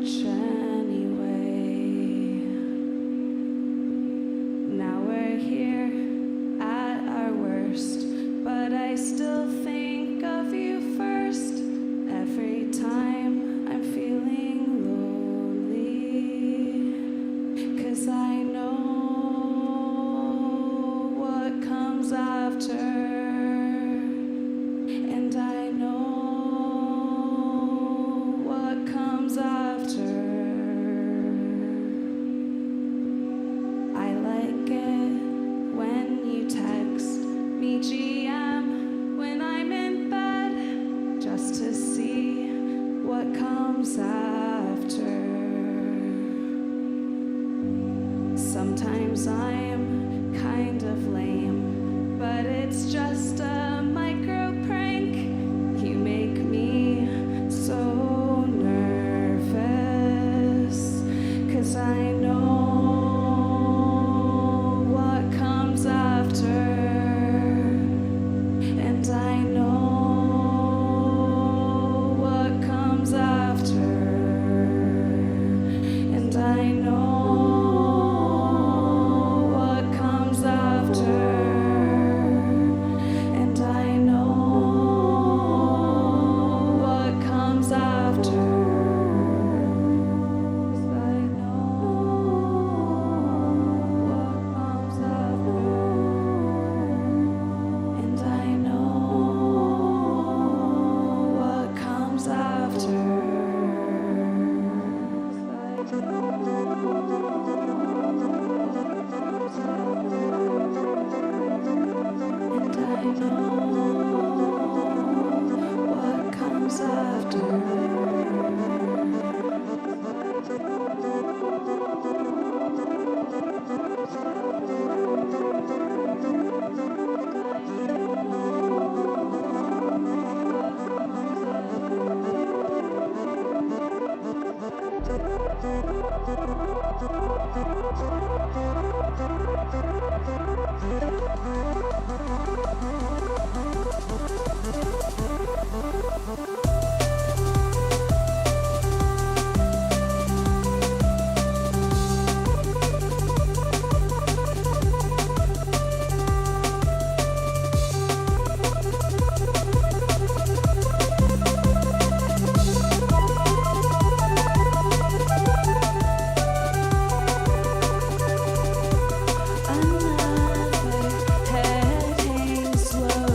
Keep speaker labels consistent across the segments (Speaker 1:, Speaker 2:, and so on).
Speaker 1: much anyway. Now we're here at our worst, but I still think of you first every time I'm feeling lonely. 'Cause I know what comes after. Sometimes I'm kind of lame, but it's just a micro prank. You make me so nervous, 'cause I know what comes after, and I know what comes after, and I know slow.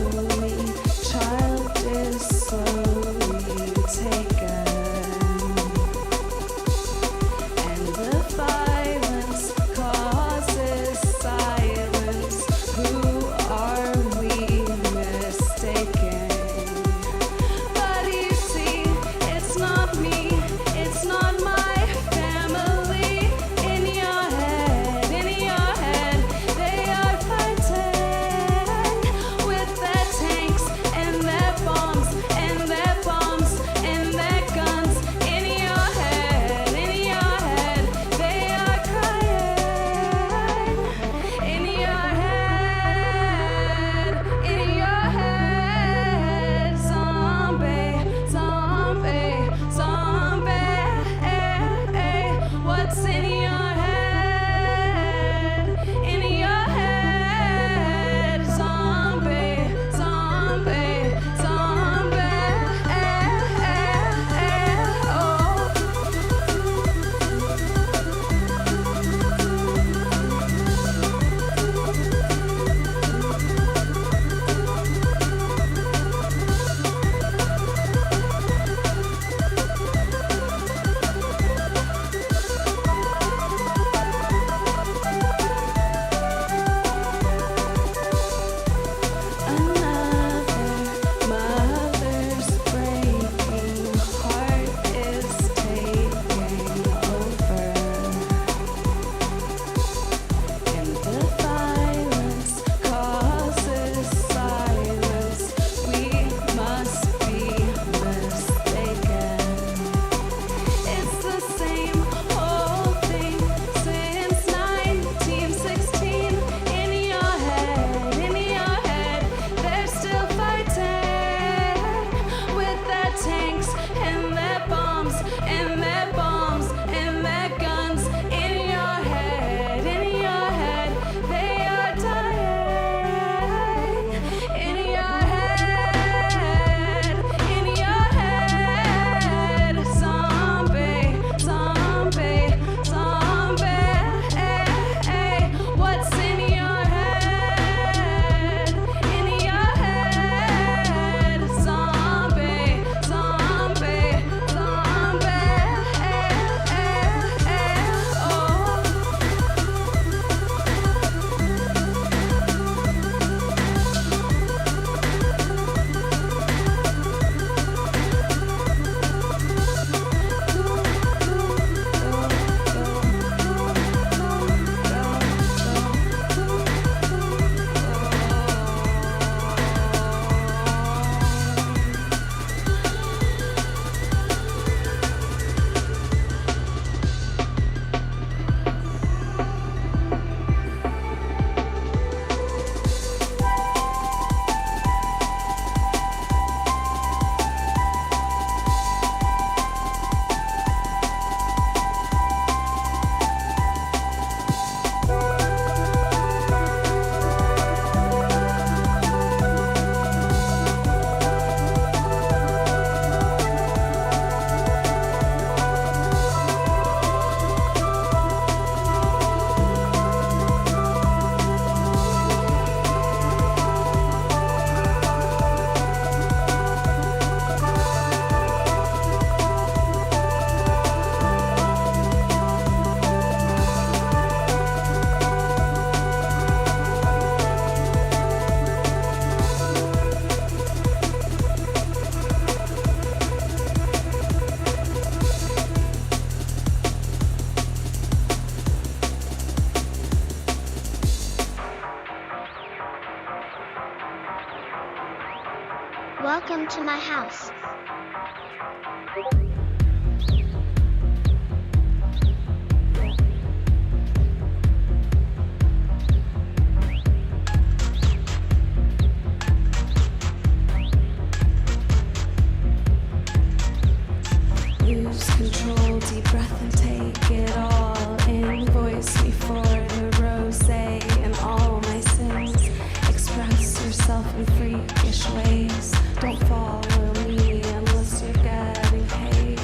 Speaker 1: control, deep breath and take it all in. Voice me for the rosé and all my sins. Express yourself in freakish ways. Don't follow me unless you're getting paid.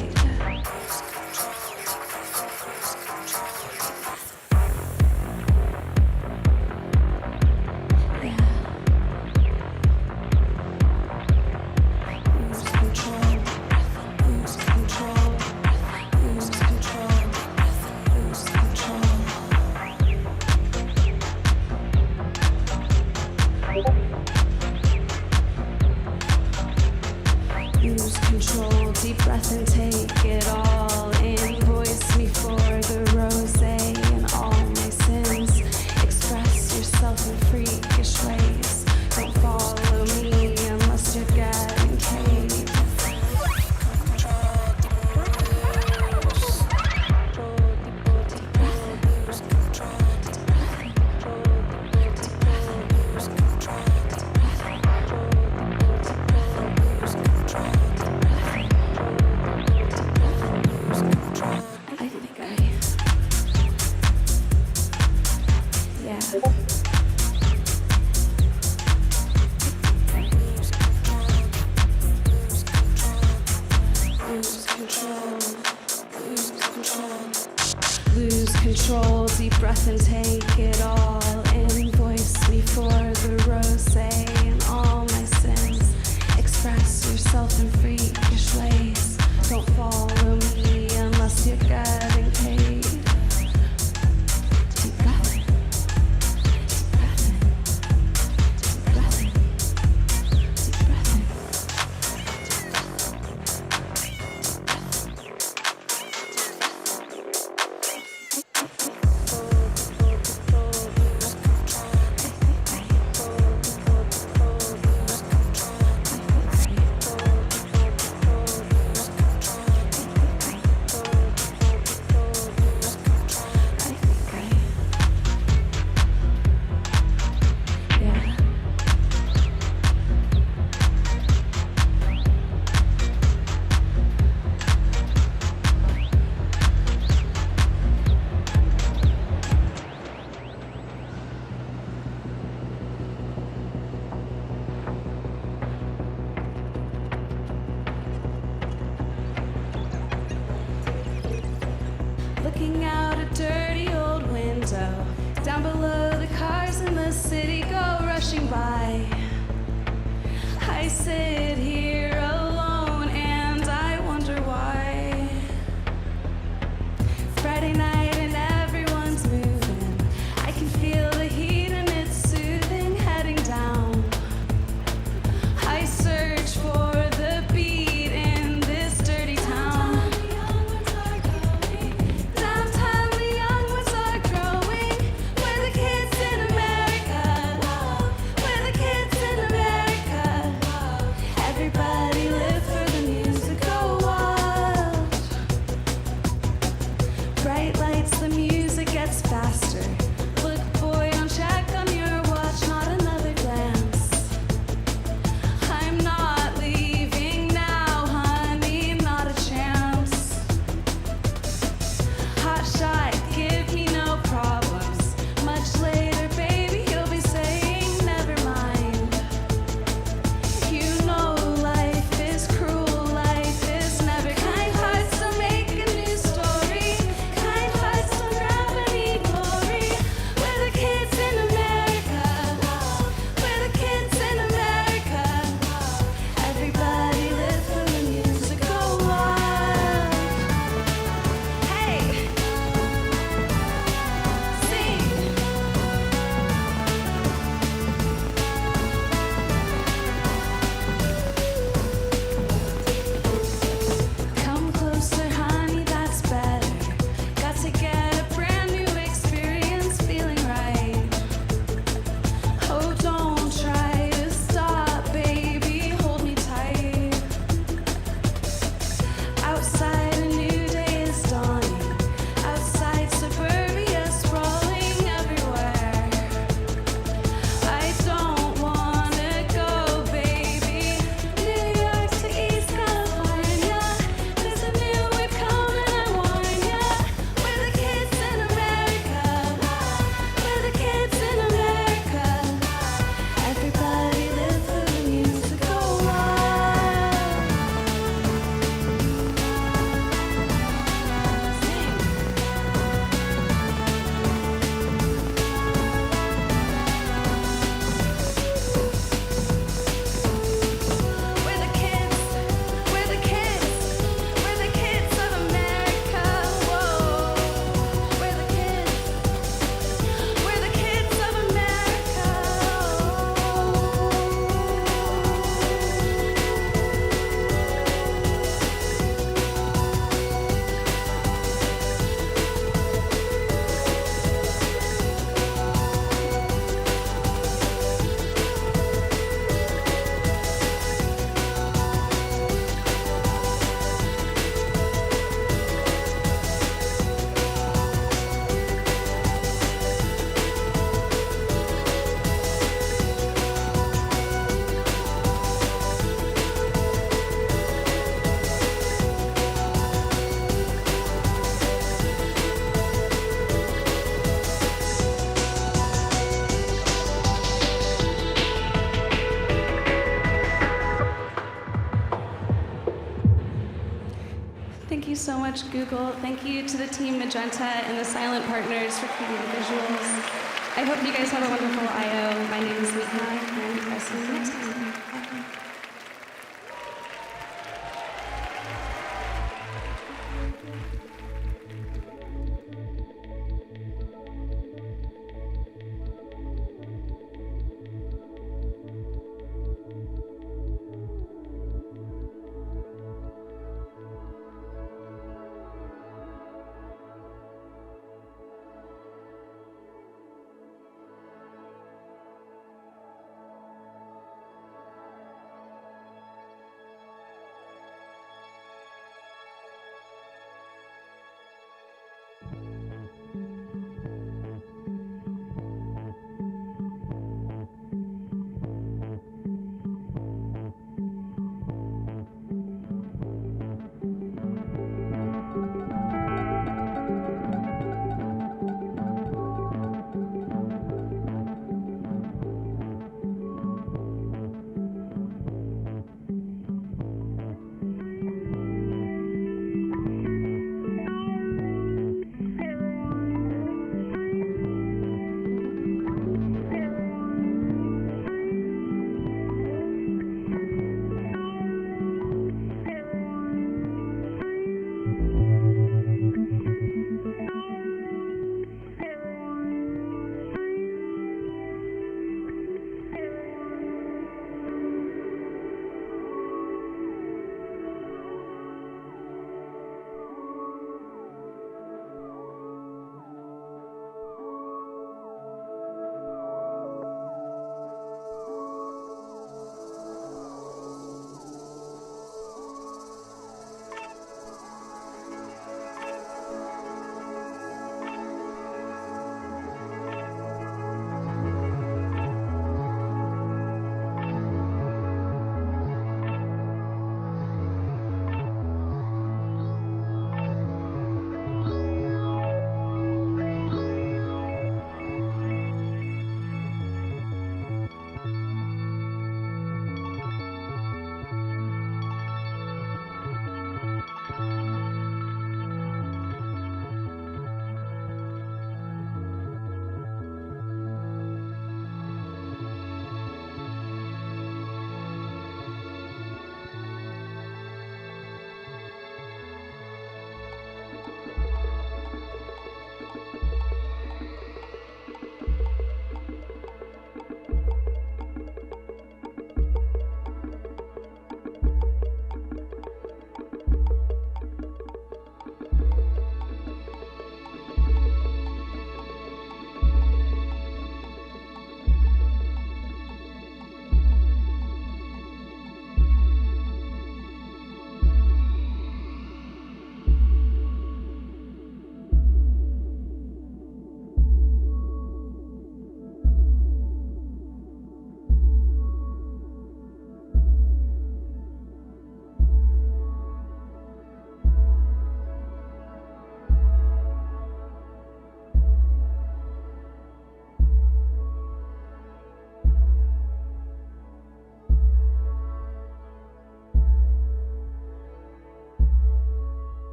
Speaker 1: Lose control, deep breath and take it all in. Voice me for the rosé and all my sins. Express yourself in freakish ways. Don't follow me unless you're getting paid. Lose control, deep breath and take it all in. Voice me for the rosé and all my sins. Express yourself in freakish ways. Don't follow me unless you're getting paid. Deep breath in. Deep breath in. Deep breath in. Deep breath in. Looking out a dirty old window, down below the cars in the city go rushing by. I sit here alone and I wonder why. Friday night and everyone's moving. I can feel the heat and it's soothing, heading down. I search for the beat in this dirty town. Downtown the young ones are growing. We're the kids in America. We're the kids in America. Everybody so much, Google. Thank you to the team Magenta and the Silent Partners for creating the visuals. I hope you guys have a wonderful I.O. My name is Mika, and I'll see you next time. Bye.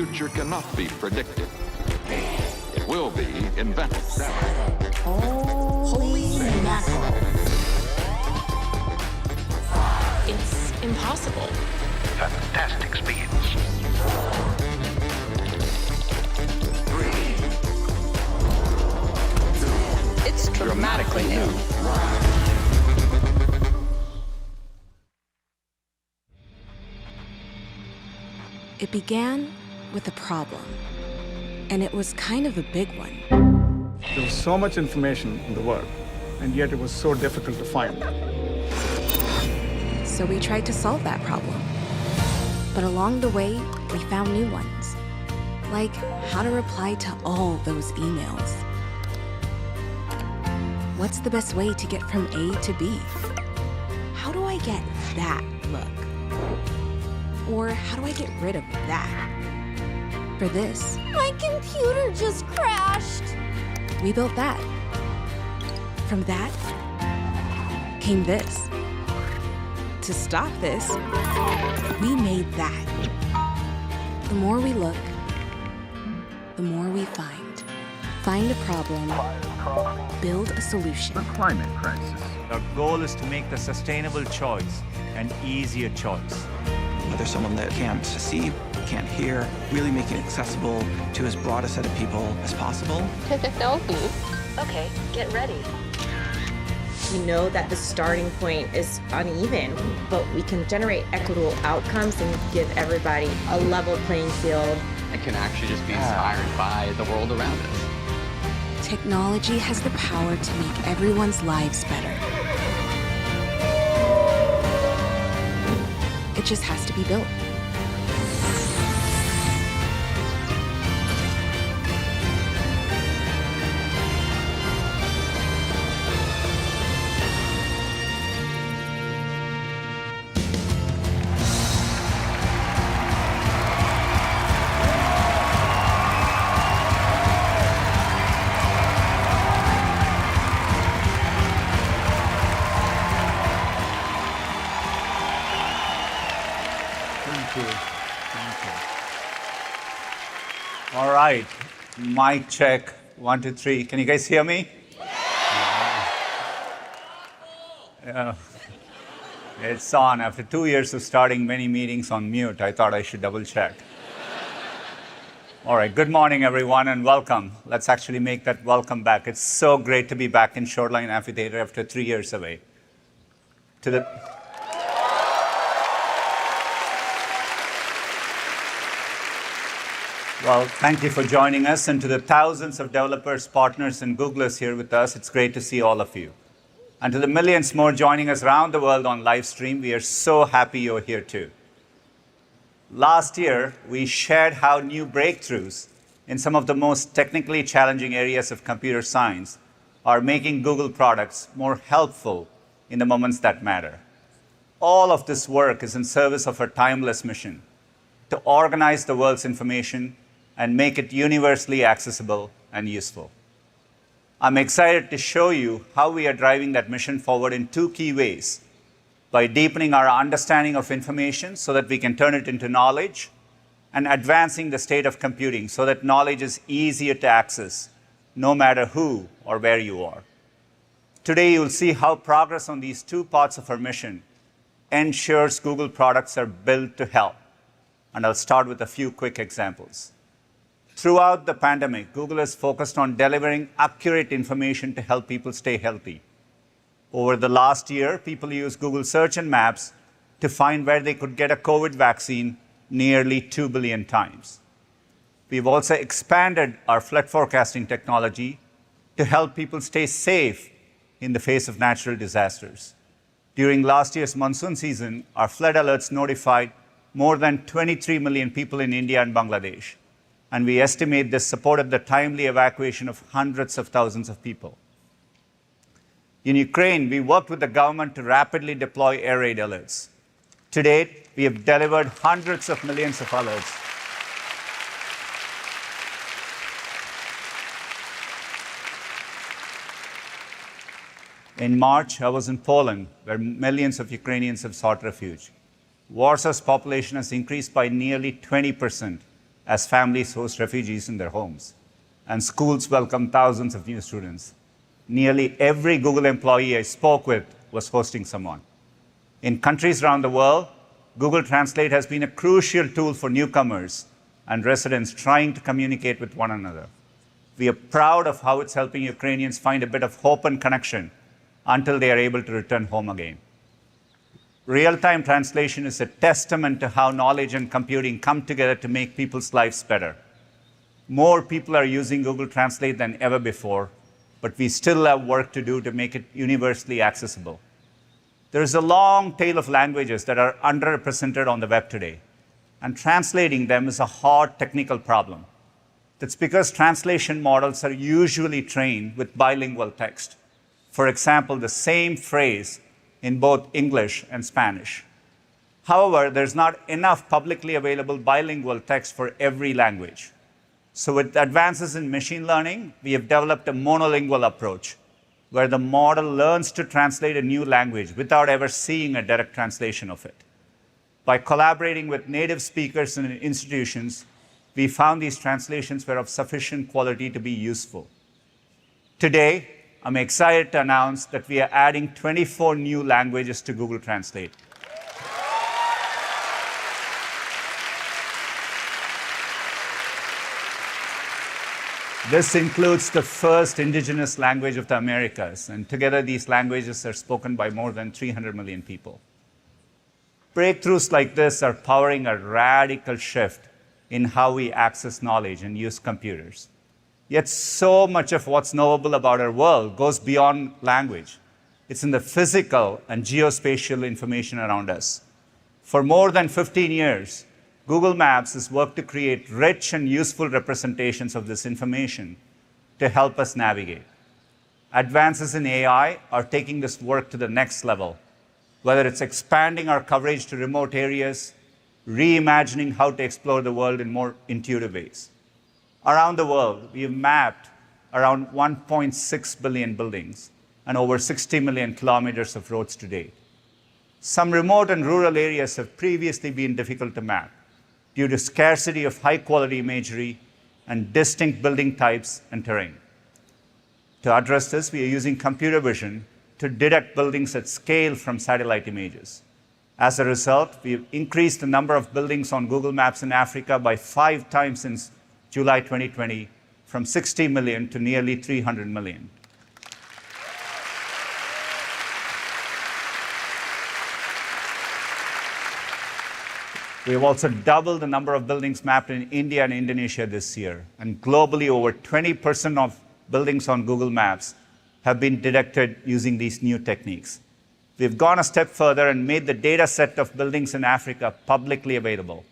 Speaker 2: future cannot be predicted. It will be invented.
Speaker 3: Holy mackerel. It's impossible.
Speaker 4: Fantastic speeds.
Speaker 5: 3, 2.
Speaker 3: It's dramatically new.
Speaker 6: It began with a problem, and it was kind of a big one.
Speaker 7: There was so much information in the world, and yet it was so difficult to find.
Speaker 6: So we tried to solve that problem. But along the way, we found new ones, like how to reply to all those emails. What's the best way to get from A to B? How do I get that look? Or how do I get rid of that? For this,
Speaker 8: my computer just crashed.
Speaker 6: we built that. From that came this. To stop this, we made that. The more we look, the more we find. Find a problem, build a solution.
Speaker 9: The climate crisis.
Speaker 10: Our goal is to make the sustainable choice an easier choice.
Speaker 11: Whether someone that can't see, can't hear, really making it accessible to as broad a set of people as possible.
Speaker 8: Technology.
Speaker 3: Okay, get ready.
Speaker 12: We know that the starting point is uneven, but we can generate equitable outcomes and give everybody a level playing field.
Speaker 13: It can actually just be inspired by the world around us.
Speaker 6: Technology has the power to make everyone's lives better. It just has to be built.
Speaker 10: All right, mic check, 1, 2, 3. Can you guys hear me? Yeah. It's on. After 2 years of starting many meetings on mute, I thought I should double check. All right, good morning, everyone, and welcome. Let's actually make that welcome back. It's so great to be back in Shoreline Amphitheater after 3 years away. Well, thank you for joining us, and to the thousands of developers, partners, and Googlers here with us, it's great to see all of you. And to the millions more joining us around the world on live stream, we are so happy you're here too. Last year, we shared how new breakthroughs in some of the most technically challenging areas of computer science are making Google products more helpful in the moments that matter. All of this work is in service of our timeless mission to organize the world's information and make it universally accessible and useful. I'm excited to show you how we are driving that mission forward in 2 key ways: by deepening our understanding of information so that we can turn it into knowledge, and advancing the state of computing so that knowledge is easier to access, no matter who or where you are. Today, you'll see how progress on these 2 parts of our mission ensures Google products are built to help. And I'll start with a few quick examples. Throughout the pandemic, Google has focused on delivering accurate information to help people stay healthy. Over the last year, people used Google Search and Maps to find where they could get a COVID vaccine nearly 2 billion times. We've also expanded our flood forecasting technology to help people stay safe in the face of natural disasters. During last year's monsoon season, our flood alerts notified more than 23 million people in India and Bangladesh, and we estimate this supported the timely evacuation of hundreds of thousands of people. In Ukraine, we worked with the government to rapidly deploy air raid alerts. To date, we have delivered hundreds of millions of alerts. In March, I was in Poland, where millions of Ukrainians have sought refuge. Warsaw's population has increased by nearly 20%, as families host refugees in their homes, and schools welcome thousands of new students. Nearly every Google employee I spoke with was hosting someone. In countries around the world, Google Translate has been a crucial tool for newcomers and residents trying to communicate with one another. We are proud of how it's helping Ukrainians find a bit of hope and connection until they are able to return home again. Real-time translation is a testament to how knowledge and computing come together to make people's lives better. More people are using Google Translate than ever before, but we still have work to do to make it universally accessible. There is a long tail of languages that are underrepresented on the web today, and translating them is a hard technical problem. That's because translation models are usually trained with bilingual text. For example, the same phrase in both English and Spanish. However, there's not enough publicly available bilingual text for every language. So with advances in machine learning, we have developed a monolingual approach, where the model learns to translate a new language without ever seeing a direct translation of it. By collaborating with native speakers and institutions, we found these translations were of sufficient quality to be useful. Today, I'm excited to announce that we are adding 24 new languages to Google Translate. This includes the first indigenous language of the Americas, and together these languages are spoken by more than 300 million people. Breakthroughs like this are powering a radical shift in how we access knowledge and use computers. Yet so much of what's knowable about our world goes beyond language. It's in the physical and geospatial information around us. For more than 15 years, Google Maps has worked to create rich and useful representations of this information to help us navigate. Advances in AI are taking this work to the next level, whether it's expanding our coverage to remote areas, reimagining how to explore the world in more intuitive ways. Around the world, we have mapped around 1.6 billion buildings and over 60 million kilometers of roads to date. Some remote and rural areas have previously been difficult to map due to scarcity of high-quality imagery and distinct building types and terrain. To address this, we are using computer vision to detect buildings at scale from satellite images. As a result, we have increased the number of buildings on Google Maps in Africa by 5 times since July 2020, from 60 million to nearly 300 million. We have also doubled the number of buildings mapped in India and Indonesia this year, and globally over 20% of buildings on Google Maps have been detected using these new techniques. We've gone a step further and made the data set of buildings in Africa publicly available.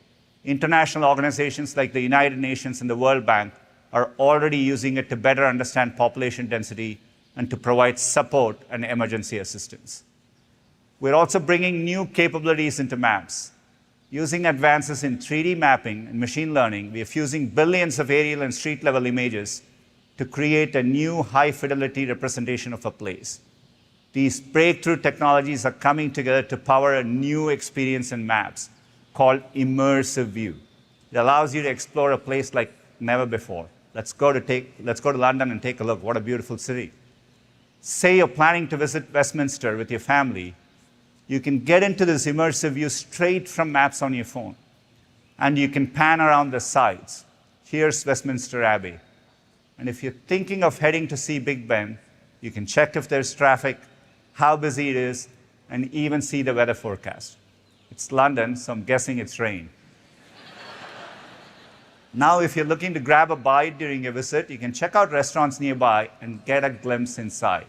Speaker 10: International organizations like the United Nations and the World Bank are already using it to better understand population density and to provide support and emergency assistance. We're also bringing new capabilities into maps. Using advances in 3D mapping and machine learning, we are fusing billions of aerial and street-level images to create a new high-fidelity representation of a place. These breakthrough technologies are coming together to power a new experience in maps called immersive view. It allows you to explore a place like never before. Let's go to London and take a look. What a beautiful city. Say you're planning to visit Westminster with your family. You can get into this immersive view straight from maps on your phone. And you can pan around the sides. Here's Westminster Abbey. And if you're thinking of heading to see Big Ben, you can check if there's traffic, how busy it is, and even see the weather forecast. It's London, so I'm guessing it's rain. Now, if you're looking to grab a bite during your visit, you can check out restaurants nearby and get a glimpse inside.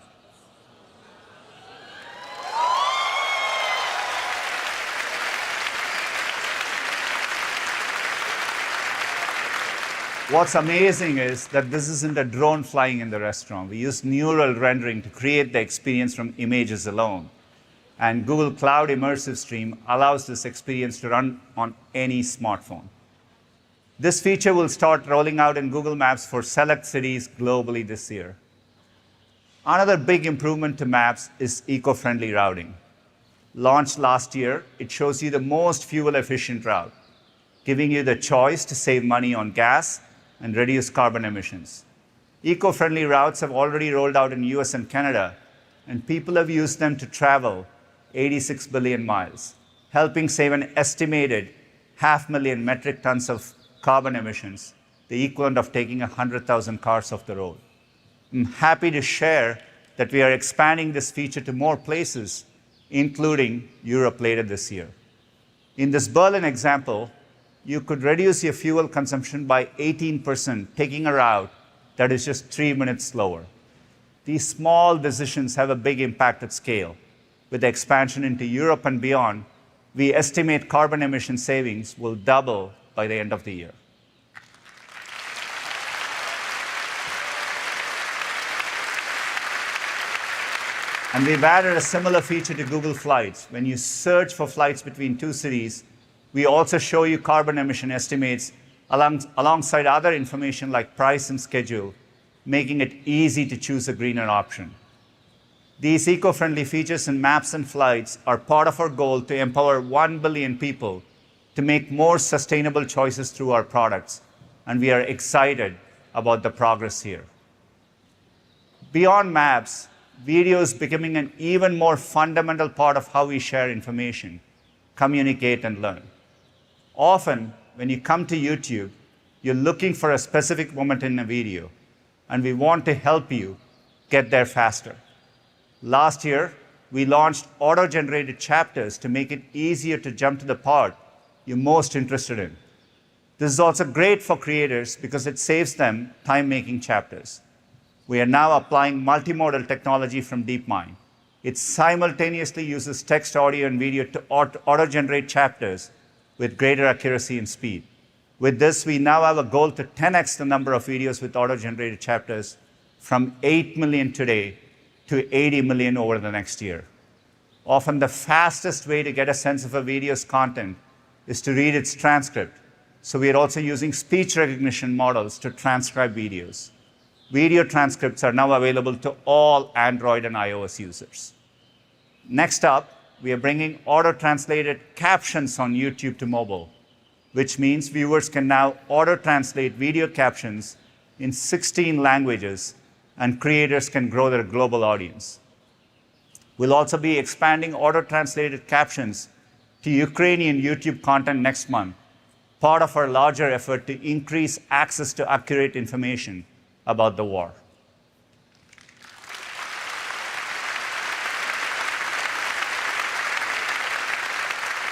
Speaker 10: What's amazing is that this isn't a drone flying in the restaurant. We use neural rendering to create the experience from images alone. And Google Cloud Immersive Stream allows this experience to run on any smartphone. This feature will start rolling out in Google Maps for select cities globally this year. Another big improvement to Maps is eco-friendly routing. Launched last year, it shows you the most fuel-efficient route. giving you the choice to save money on gas and reduce carbon emissions. Eco-friendly routes have already rolled out in the US and Canada, and people have used them to travel 86 billion miles, helping save an estimated 500,000 metric tons of carbon emissions, the equivalent of taking 100,000 cars off the road. I'm happy to share that we are expanding this feature to more places, including Europe later this year. In this Berlin example, you could reduce your fuel consumption by 18%, taking a route that is just 3 minutes slower. These small decisions have a big impact at scale. With the expansion into Europe and beyond, we estimate carbon emission savings will double by the end of the year. And we've added a similar feature to Google Flights. When you search for flights between two cities, we also show you carbon emission estimates alongside other information like price and schedule, making it easy to choose a greener option. These eco-friendly features in maps and flights are part of our goal to empower 1 billion people to make more sustainable choices through our products, and we are excited about the progress here. Beyond maps, video is becoming an even more fundamental part of how we share information, communicate, and learn. Often, when you come to YouTube, you're looking for a specific moment in a video, and we want to help you get there faster. Last year, we launched auto-generated chapters to make it easier to jump to the part you're most interested in. This is also great for creators because it saves them time making chapters. We are now applying multimodal technology from DeepMind. It simultaneously uses text, audio, and video to auto-generate chapters with greater accuracy and speed. With this, we now have a goal to 10x the number of videos with auto-generated chapters from 8 million today to 80 million over the next year. Often the fastest way to get a sense of a video's content is to read its transcript. So we are also using speech recognition models to transcribe videos. Video transcripts are now available to all Android and iOS users. Next up, we are bringing auto-translated captions on YouTube to mobile, which means viewers can now auto-translate video captions in 16 languages, and creators can grow their global audience. We'll also be expanding auto-translated captions to Ukrainian YouTube content next month, part of our larger effort to increase access to accurate information about the war.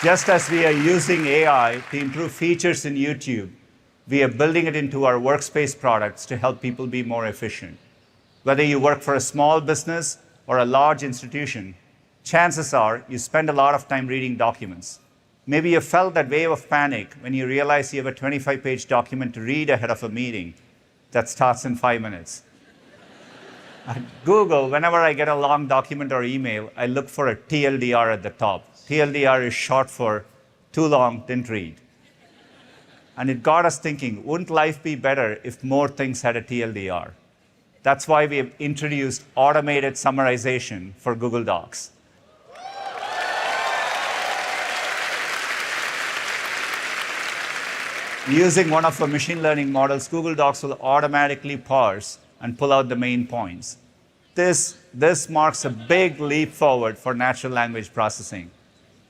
Speaker 10: Just as we are using AI to improve features in YouTube, we are building it into our workspace products to help people be more efficient. Whether you work for a small business or a large institution, chances are you spend a lot of time reading documents. Maybe you felt that wave of panic when you realize you have a 25-page document to read ahead of a meeting that starts in 5 minutes. At Google, whenever I get a long document or email, I look for a TLDR at the top. TLDR is short for too long, didn't read. And it got us thinking, wouldn't life be better if more things had a TLDR? That's why we have introduced automated summarization for Google Docs. Using one of our machine learning models, Google Docs will automatically parse and pull out the main points. This marks a big leap forward for natural language processing.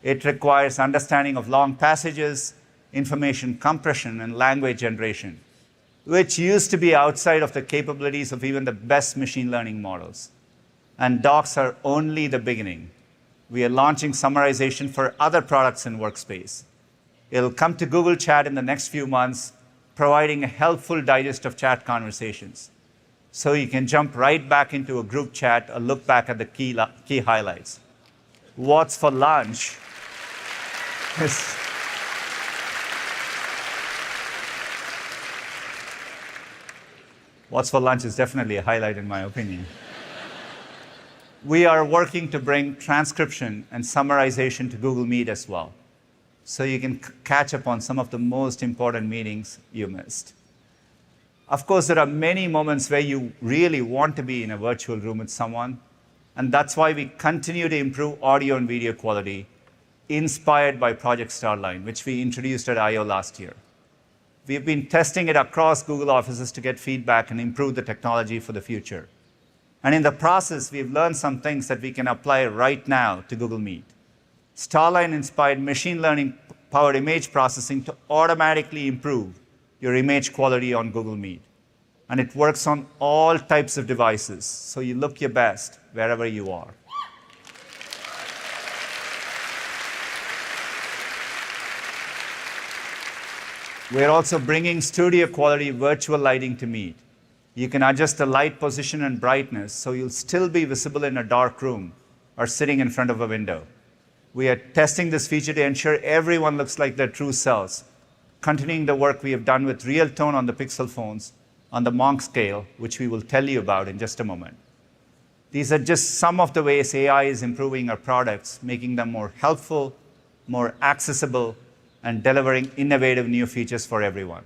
Speaker 10: It requires understanding of long passages, information compression, and language generation, which used to be outside of the capabilities of even the best machine learning models. And docs are only the beginning. We are launching summarization for other products in Workspace. It'll come to Google Chat in the next few months, providing a helpful digest of chat conversations. So you can jump right back into a group chat or look back at the key highlights. What's for lunch? What's for lunch is definitely a highlight in my opinion. We are working to bring transcription and summarization to Google Meet as well, so you can catch up on some of the most important meetings you missed. Of course, there are many moments where you really want to be in a virtual room with someone, and that's why we continue to improve audio and video quality, inspired by Project Starline, which we introduced at I/O last year. We've been testing it across Google offices to get feedback and improve the technology for the future. And in the process, we've learned some things that we can apply right now to Google Meet. Starline inspired machine learning-powered image processing to automatically improve your image quality on Google Meet. And it works on all types of devices, so you look your best wherever you are. We're also bringing studio-quality virtual lighting to Meet. You can adjust the light position and brightness so you'll still be visible in a dark room or sitting in front of a window. We are testing this feature to ensure everyone looks like their true selves, continuing the work we have done with real tone on the Pixel phones on the Monk scale, which we will tell you about in just a moment. These are just some of the ways AI is improving our products, making them more helpful, more accessible, and delivering innovative new features for everyone.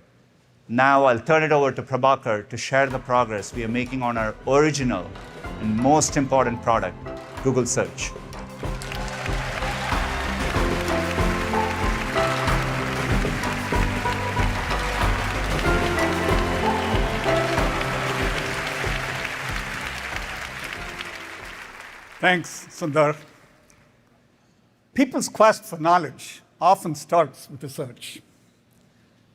Speaker 10: Now I'll turn it over to Prabhakar to share the progress we are making on our original and most important product, Google Search.
Speaker 7: Thanks, Sundar. People's quest for knowledge often starts with a search.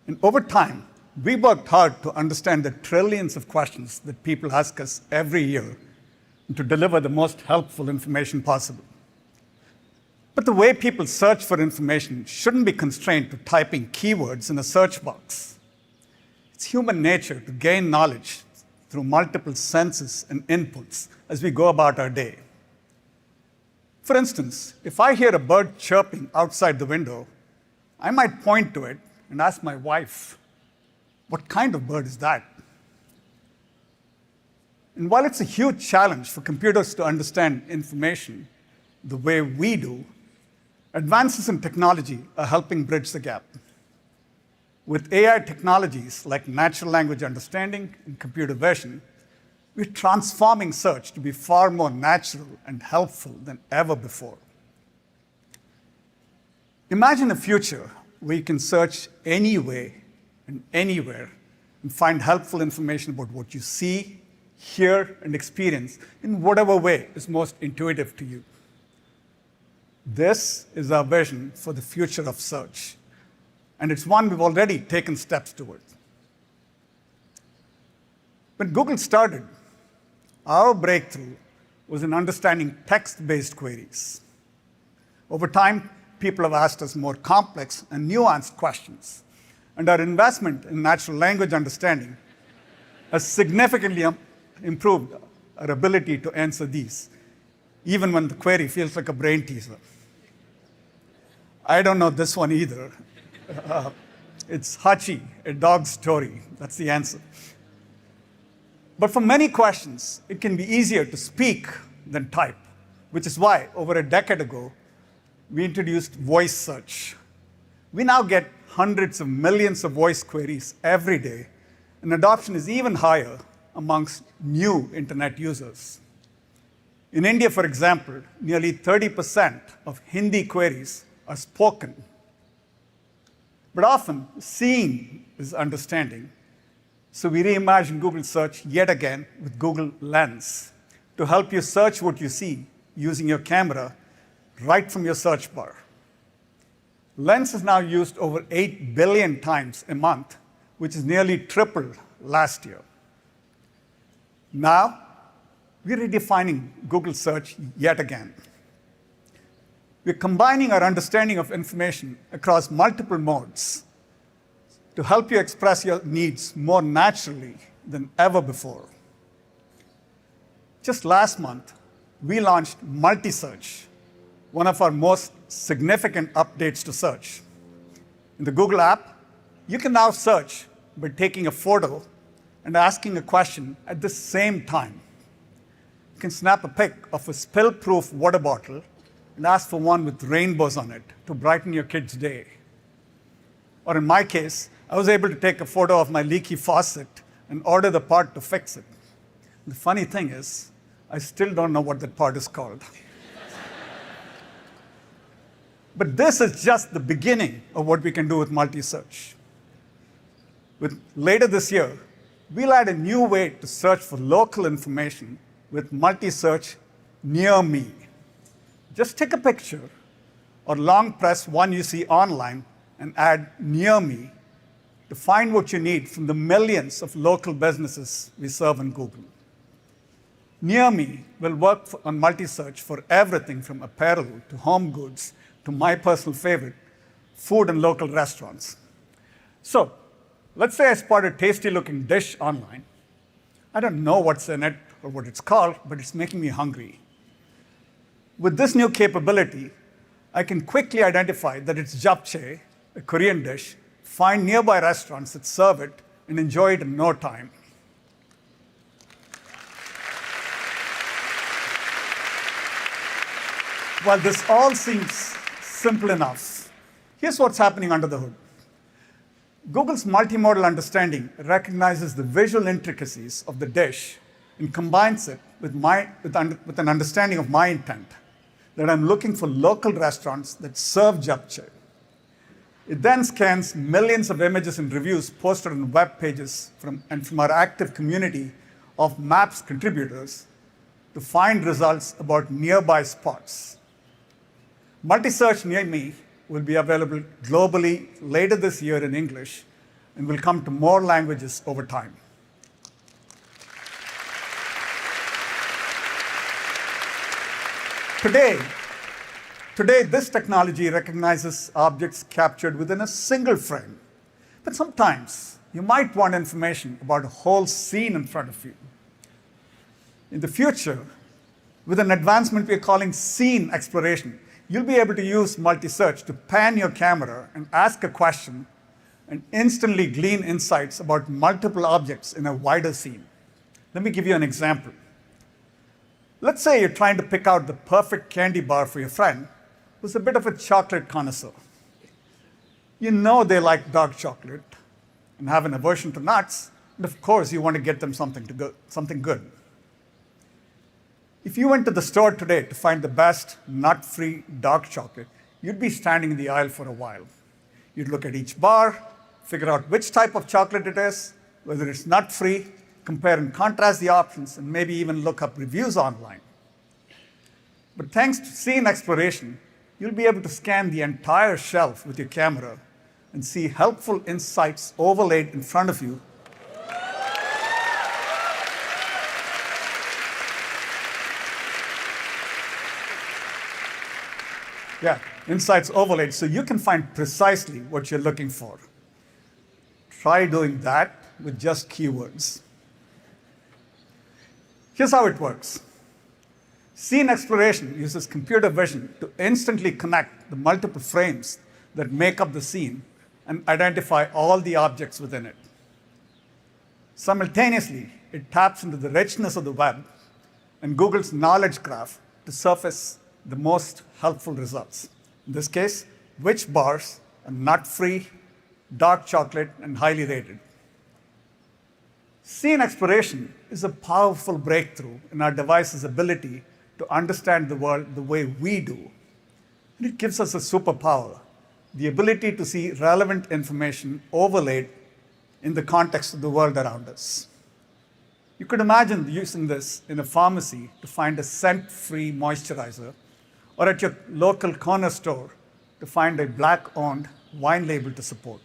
Speaker 7: And over time, we worked hard to understand the trillions of questions that people ask us every year and to deliver the most helpful information possible. But the way people search for information shouldn't be constrained to typing keywords in a search box. It's human nature to gain knowledge through multiple senses and inputs as we go about our day. For instance, if I hear a bird chirping outside the window, I might point to it and ask my wife, what kind of bird is that? And while it's a huge challenge for computers to understand information the way we do, advances in technology are helping bridge the gap. With AI technologies like natural language understanding and computer vision, we're transforming search to be far more natural and helpful than ever before. Imagine a future where you can search any way and anywhere and find helpful information about what you see, hear, and experience in whatever way is most intuitive to you. This is our vision for the future of search, and it's one we've already taken steps towards. When Google started, our breakthrough was in understanding text-based queries. Over time, people have asked us more complex and nuanced questions, and our investment in natural language understanding has significantly improved our ability to answer these, even when the query feels like a brain teaser. I don't know this one either. It's Hachi, a dog story. That's the answer. But for many questions, it can be easier to speak than type, which is why, over a decade ago, we introduced voice search. We now get hundreds of millions of voice queries every day, and adoption is even higher amongst new internet users. In India, for example, nearly 30% of Hindi queries are spoken. But often, seeing is understanding. So we reimagined Google Search yet again with Google Lens to help you search what you see using your camera right from your search bar. Lens is now used over 8 billion times a month, which is nearly triple last year. Now, we're redefining Google Search yet again. We're combining our understanding of information across multiple modes to help you express your needs more naturally than ever before. Just last month, we launched multi-search, one of our most significant updates to search. In the Google app, you can now search by taking a photo and asking a question at the same time. You can snap a pic of a spill-proof water bottle and ask for one with rainbows on it to brighten your kid's day. Or in my case, I was able to take a photo of my leaky faucet and order the part to fix it. The funny thing is, I still don't know what that part is called. But this is just the beginning of what we can do with multi-search. Later this year, we'll add a new way to search for local information with multi-search near me. Just take a picture or long press one you see online and add near me to find what you need from the millions of local businesses we serve in Google. Near me will work on multi-search for everything from apparel to home goods to my personal favorite, food and local restaurants. So let's say I spot a tasty-looking dish online. I don't know what's in it or what it's called, but it's making me hungry. With this new capability, I can quickly identify that it's japchae, a Korean dish, find nearby restaurants that serve it, and enjoy it in no time. While this all seems simple enough, here's what's happening under the hood. Google's multimodal understanding recognizes the visual intricacies of the dish and combines it with an understanding of my intent, that I'm looking for local restaurants that serve japchae. It then scans millions of images and reviews posted on web pages from our active community of Maps contributors to find results about nearby spots. Multi-search near me will be available globally later this year in English and will come to more languages over time. Today, this technology recognizes objects captured within a single frame. But sometimes you might want information about a whole scene in front of you. In the future, with an advancement we're calling scene exploration, you'll be able to use multi-search to pan your camera and ask a question and instantly glean insights about multiple objects in a wider scene. Let me give you an example. Let's say you're trying to pick out the perfect candy bar for your friend who's a bit of a chocolate connoisseur. You know they like dark chocolate and have an aversion to nuts, and of course you want to get them something good. If you went to the store today to find the best nut-free dark chocolate, you'd be standing in the aisle for a while. You'd look at each bar, figure out which type of chocolate it is, whether it's nut-free, compare and contrast the options, and maybe even look up reviews online. But thanks to scene exploration, you'll be able to scan the entire shelf with your camera and see helpful insights overlaid in front of you. Yeah, insights overlaid, so you can find precisely what you're looking for. Try doing that with just keywords. Here's how it works. Scene exploration uses computer vision to instantly connect the multiple frames that make up the scene and identify all the objects within it. Simultaneously, it taps into the richness of the web and Google's knowledge graph to surface the most helpful results. In this case, which bars are nut-free, dark chocolate, and highly rated. Scene exploration is a powerful breakthrough in our device's ability to understand the world the way we do. And it gives us a superpower, the ability to see relevant information overlaid in the context of the world around us. You could imagine using this in a pharmacy to find a scent-free moisturizer, or at your local corner store to find a Black-owned wine label to support.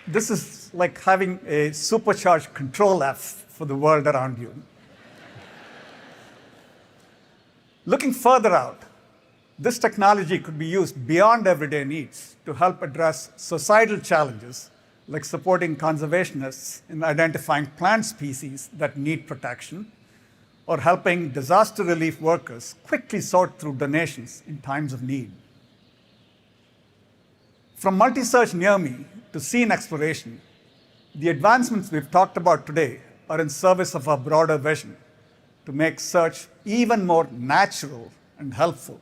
Speaker 7: This is like having a supercharged Control F for the world around you. Looking further out, this technology could be used beyond everyday needs to help address societal challenges like supporting conservationists in identifying plant species that need protection, or helping disaster relief workers quickly sort through donations in times of need. From multi-search near me to scene exploration, the advancements we've talked about today are in service of our broader vision to make search even more natural and helpful.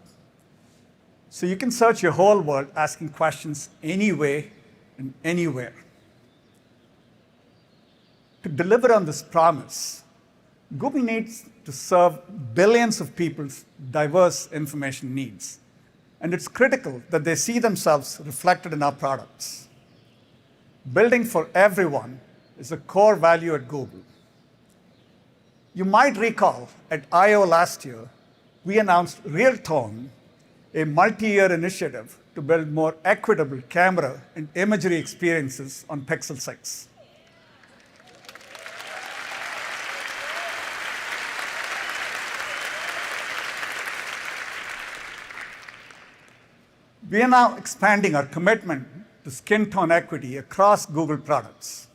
Speaker 7: So you can search your whole world asking questions anyway and anywhere. To deliver on this promise, Google needs to serve billions of people's diverse information needs. And it's critical that they see themselves reflected in our products. Building for everyone is a core value at Google. You might recall at I/O last year, we announced RealTone, a multi-year initiative to build more equitable camera and imagery experiences on Pixel 6. We are now expanding our commitment to skin tone equity across Google products.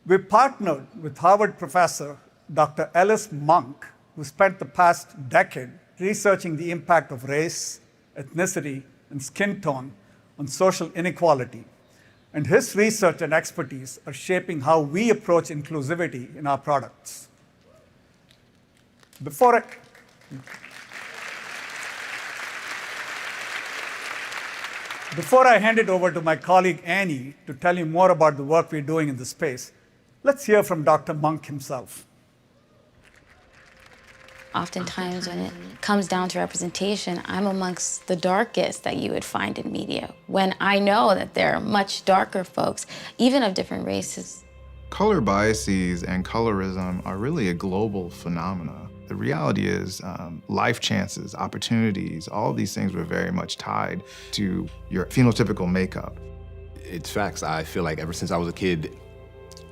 Speaker 7: We partnered with Harvard professor Dr. Ellis Monk, who spent the past decade researching the impact of race, ethnicity, and skin tone on social inequality. And his research and expertise are shaping how we approach inclusivity in our products. Before I hand it over to my colleague Annie to tell you more about the work we're doing in this space, let's hear from Dr. Monk himself.
Speaker 9: Oftentimes when it comes down to representation, I'm amongst the darkest that you would find in media, when I know that there are much darker folks, even of different races.
Speaker 14: Color biases and colorism are really a global phenomena. The reality is life chances, opportunities, all of these things were very much tied to your phenotypical makeup.
Speaker 15: It's facts. I feel like ever since I was a kid,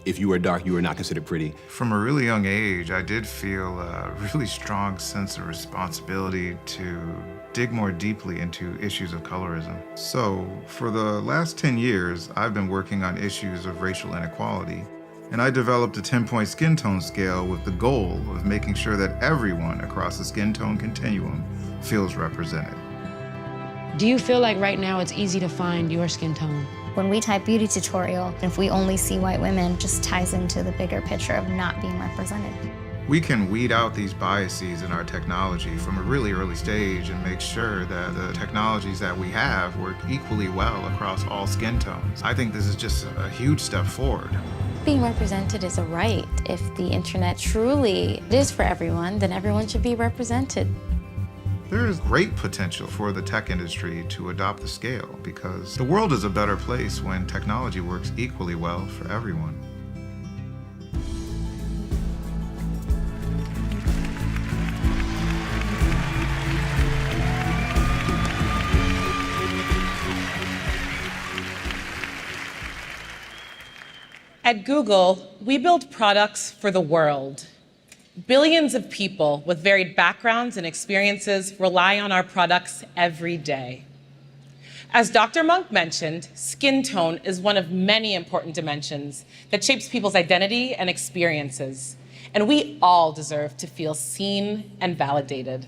Speaker 15: if you were dark, you were not considered pretty.
Speaker 14: From a really young age, I did feel a really strong sense of responsibility to dig more deeply into issues of colorism. So for the last 10 years, I've been working on issues of racial inequality. And I developed a 10-point skin tone scale with the goal of making sure that everyone across the skin tone continuum feels represented.
Speaker 16: Do you feel like right now it's easy to find your skin tone?
Speaker 8: When we type beauty tutorial, if we only see white women, just ties into the bigger picture of not being represented.
Speaker 14: We can weed out these biases in our technology from a really early stage and make sure that the technologies that we have work equally well across all skin tones. I think this is just a huge step forward.
Speaker 9: Being represented is a right. If the internet truly is for everyone, then everyone should be represented.
Speaker 14: There is great potential for the tech industry to adopt the scale because the world is a better place when technology works equally well for everyone.
Speaker 17: At Google, we build products for the world. Billions of people with varied backgrounds and experiences rely on our products every day. As Dr. Monk mentioned, skin tone is one of many important dimensions that shapes people's identity and experiences, and we all deserve to feel seen and validated.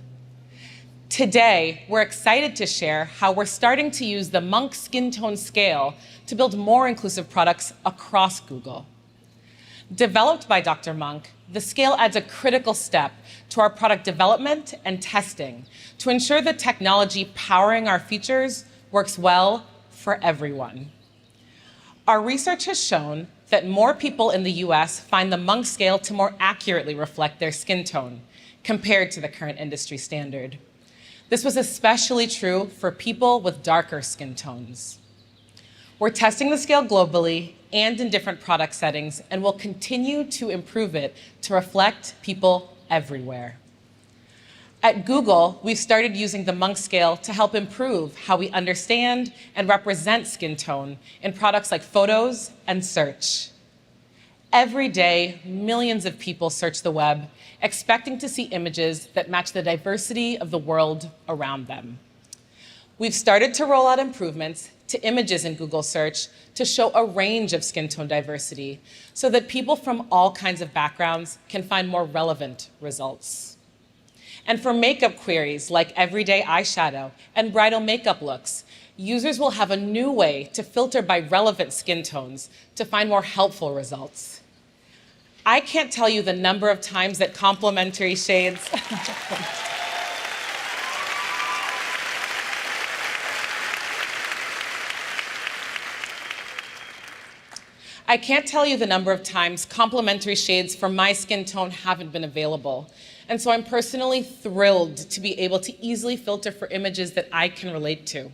Speaker 17: Today, we're excited to share how we're starting to use the Monk Skin Tone Scale to build more inclusive products across Google. Developed by Dr. Monk, the scale adds a critical step to our product development and testing to ensure the technology powering our features works well for everyone. Our research has shown that more people in the US find the Monk scale to more accurately reflect their skin tone compared to the current industry standard. This was especially true for people with darker skin tones. We're testing the scale globally and in different product settings, and we'll continue to improve it to reflect people everywhere. At Google, we've started using the Monk scale to help improve how we understand and represent skin tone in products like photos and search. Every day, millions of people search the web, expecting to see images that match the diversity of the world around them. We've started to roll out improvements to images in Google search to show a range of skin tone diversity so that people from all kinds of backgrounds can find more relevant results. And for makeup queries like everyday eyeshadow and bridal makeup looks, users will have a new way to filter by relevant skin tones to find more helpful results. I can't tell you the number of times that complementary shades I can't tell you the number of times complementary shades for my skin tone haven't been available. And so I'm personally thrilled to be able to easily filter for images that I can relate to.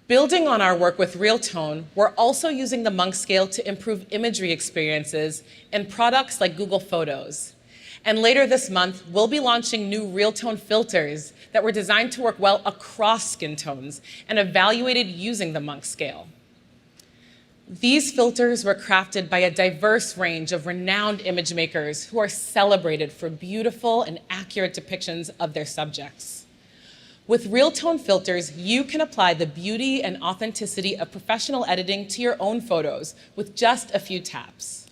Speaker 17: Building on our work with Real Tone, we're also using the Monk scale to improve imagery experiences in products like Google Photos. And later this month, we'll be launching new Real Tone filters that were designed to work well across skin tones and evaluated using the Monk scale. These filters were crafted by a diverse range of renowned image makers who are celebrated for beautiful and accurate depictions of their subjects. With Real Tone filters, you can apply the beauty and authenticity of professional editing to your own photos with just a few taps.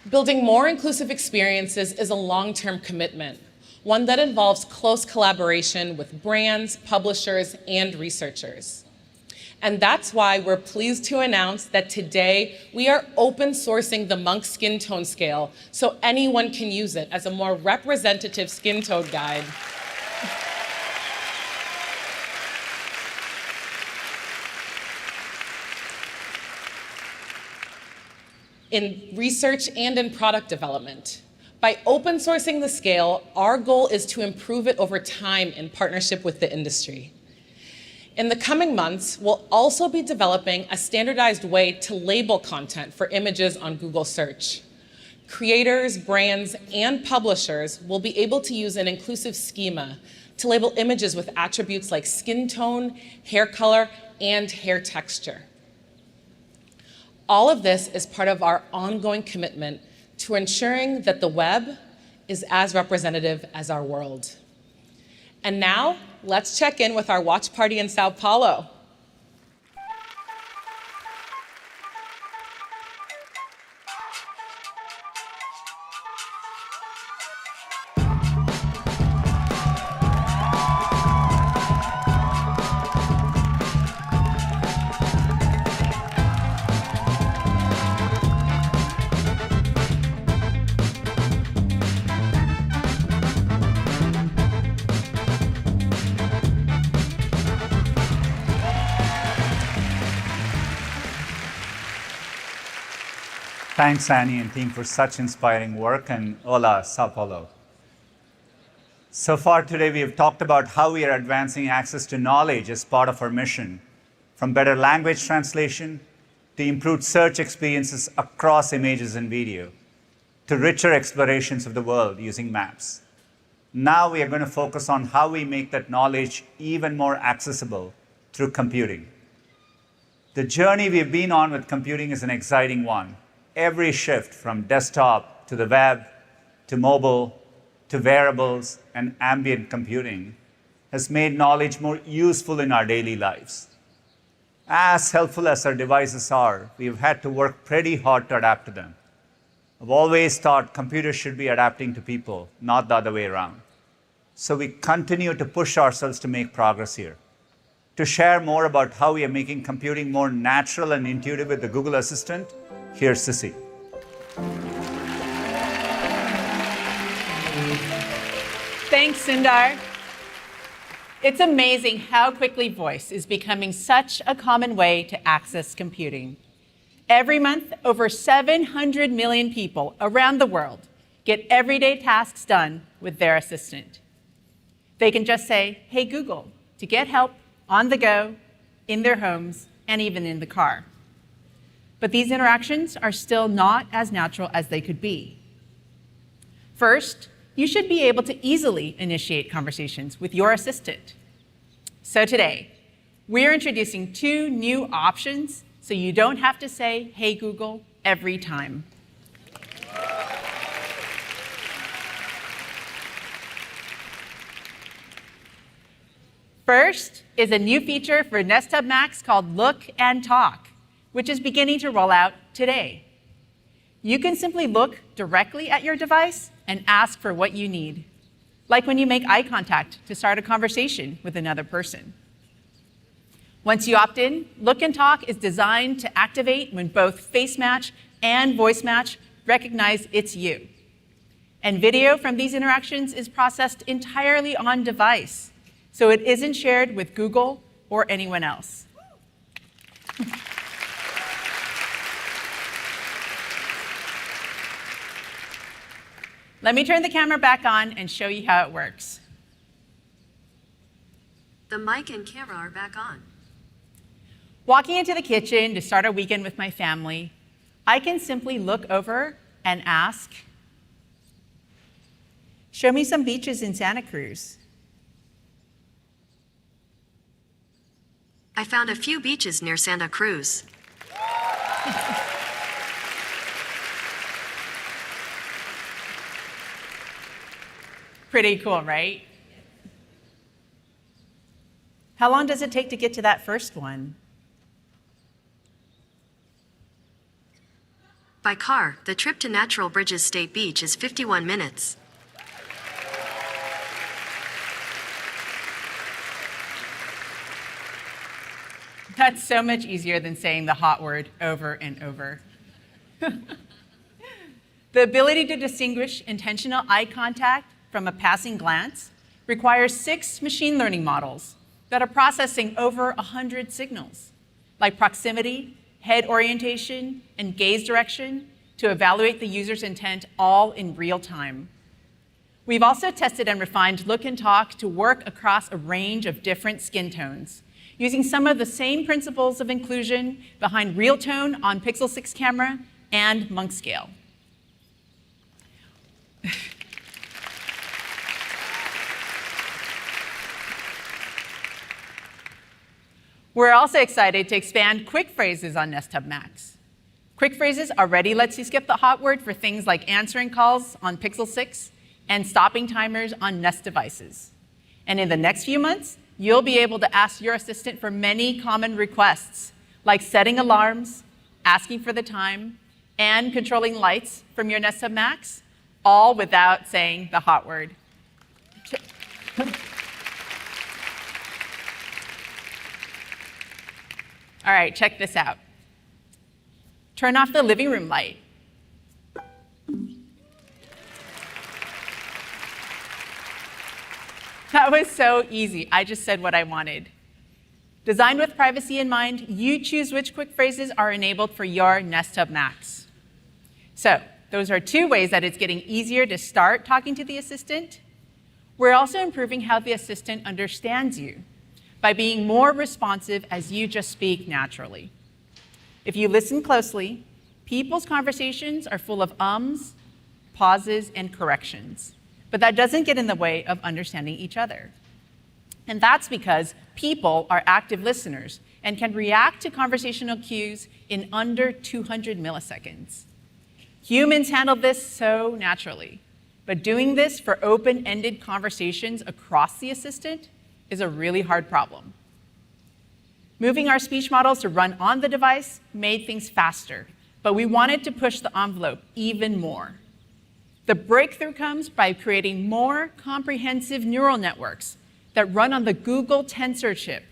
Speaker 17: Building more inclusive experiences is a long-term commitment, one that involves close collaboration with brands, publishers, and researchers. And that's why we're pleased to announce that today we are open sourcing the Monk Skin Tone Scale so anyone can use it as a more representative skin tone guide. In research and in product development. By open sourcing the scale, our goal is to improve it over time in partnership with the industry. In the coming months, we'll also be developing a standardized way to label content for images on Google Search. Creators, brands, and publishers will be able to use an inclusive schema to label images with attributes like skin tone, hair color, and hair texture. All of this is part of our ongoing commitment to ensuring that the web is as representative as our world. And now, let's check in with our watch party in Sao Paulo.
Speaker 10: Thanks, Annie and team, for such inspiring work, and hola, Sao Paulo. So far today, we have talked about how we are advancing access to knowledge as part of our mission, from better language translation to improved search experiences across images and video, to richer explorations of the world using maps. Now we are going to focus on how we make that knowledge even more accessible through computing. The journey we've been on with computing is an exciting one. Every shift from desktop to the web, to mobile, to wearables and ambient computing has made knowledge more useful in our daily lives. As helpful as our devices are, we've had to work pretty hard to adapt to them. I've always thought computers should be adapting to people, not the other way around. So we continue to push ourselves to make progress here. To share more about how we are making computing more natural and intuitive with the Google Assistant, here's Sissy.
Speaker 18: Thanks, Sundar. It's amazing how quickly voice is becoming such a common way to access computing. Every month, over 700 million people around the world get everyday tasks done with their assistant. They can just say, "Hey Google," to get help on the go, in their homes, and even in the car. But these interactions are still not as natural as they could be. First, you should be able to easily initiate conversations with your assistant. So today, we're introducing 2 new options so you don't have to say, "Hey Google," every time. First is a new feature for Nest Hub Max called Look and Talk, which is beginning to roll out today. You can simply look directly at your device and ask for what you need, like when you make eye contact to start a conversation with another person. Once you opt in, Look and Talk is designed to activate when both face match and voice match recognize it's you. And video from these interactions is processed entirely on device, so it isn't shared with Google or anyone else. Let me turn the camera back on and show you how it works.
Speaker 19: The mic and camera are back on.
Speaker 18: Walking into the kitchen to start a weekend with my family, I can simply look over and ask, "Show me some beaches in Santa Cruz."
Speaker 19: I found a few beaches near Santa Cruz.
Speaker 18: Pretty cool, right? How long does it take to get to that first one?
Speaker 19: By car, the trip to Natural Bridges State Beach is 51 minutes.
Speaker 18: That's so much easier than saying the hot word over and over. The ability to distinguish intentional eye contact from a passing glance requires 6 machine learning models that are processing over 100 signals, like proximity, head orientation, and gaze direction, to evaluate the user's intent all in real time. We've also tested and refined Look and Talk to work across a range of different skin tones, using some of the same principles of inclusion behind real tone on Pixel 6 camera and monk scale. We're also excited to expand quick phrases on Nest Hub Max. Quick phrases already lets you skip the hot word for things like answering calls on Pixel 6 and stopping timers on Nest devices. And in the next few months, you'll be able to ask your assistant for many common requests, like setting alarms, asking for the time, and controlling lights from your Nest Hub Max, all without saying the hot word. All right, check this out. Turn off the living room light. That was so easy. I just said what I wanted. Designed with privacy in mind, you choose which quick phrases are enabled for your Nest Hub Max. So those are 2 ways that it's getting easier to start talking to the assistant. We're also improving how the assistant understands you by being more responsive as you just speak naturally. If you listen closely, people's conversations are full of ums, pauses, and corrections. But that doesn't get in the way of understanding each other. And that's because people are active listeners and can react to conversational cues in under 200 milliseconds. Humans handle this so naturally, but doing this for open-ended conversations across the assistant is a really hard problem. Moving our speech models to run on the device made things faster, but we wanted to push the envelope even more. The breakthrough comes by creating more comprehensive neural networks that run on the Google Tensor chip,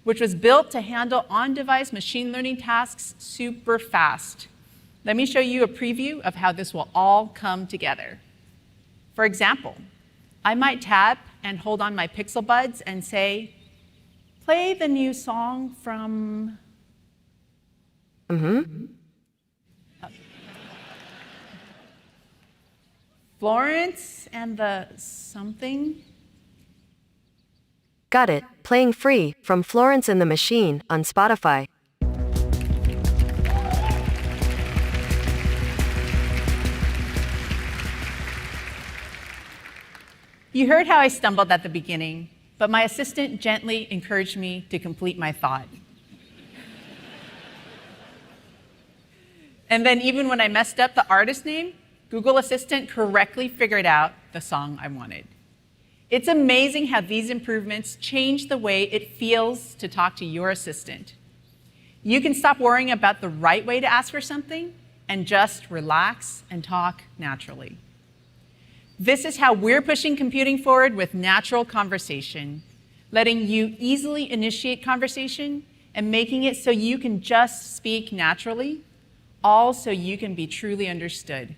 Speaker 18: which was built to handle on-device machine learning tasks super fast. Let me show you a preview of how this will all come together. For example, I might tap and hold on my Pixel Buds and say, "Play the new song from..." Florence and the something?
Speaker 20: Got it. Playing free from Florence and the Machine on Spotify.
Speaker 18: You heard how I stumbled at the beginning, but my assistant gently encouraged me to complete my thought. And then even when I messed up the artist name, Google Assistant correctly figured out the song I wanted. It's amazing how these improvements change the way it feels to talk to your assistant. You can stop worrying about the right way to ask for something and just relax and talk naturally. This is how we're pushing computing forward with natural conversation, letting you easily initiate conversation and making it so you can just speak naturally, all so you can be truly understood.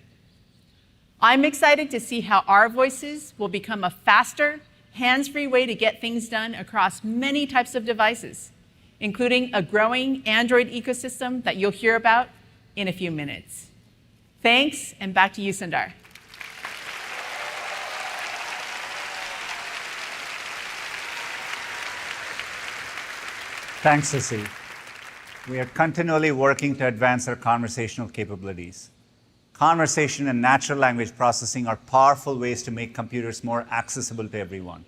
Speaker 18: I'm excited to see how our voices will become a faster, hands-free way to get things done across many types of devices, including a growing Android ecosystem that you'll hear about in a few minutes. Thanks, and back to you, Sundar.
Speaker 10: Thanks, Sissy. We are continually working to advance our conversational capabilities. Conversation and natural language processing are powerful ways to make computers more accessible to everyone.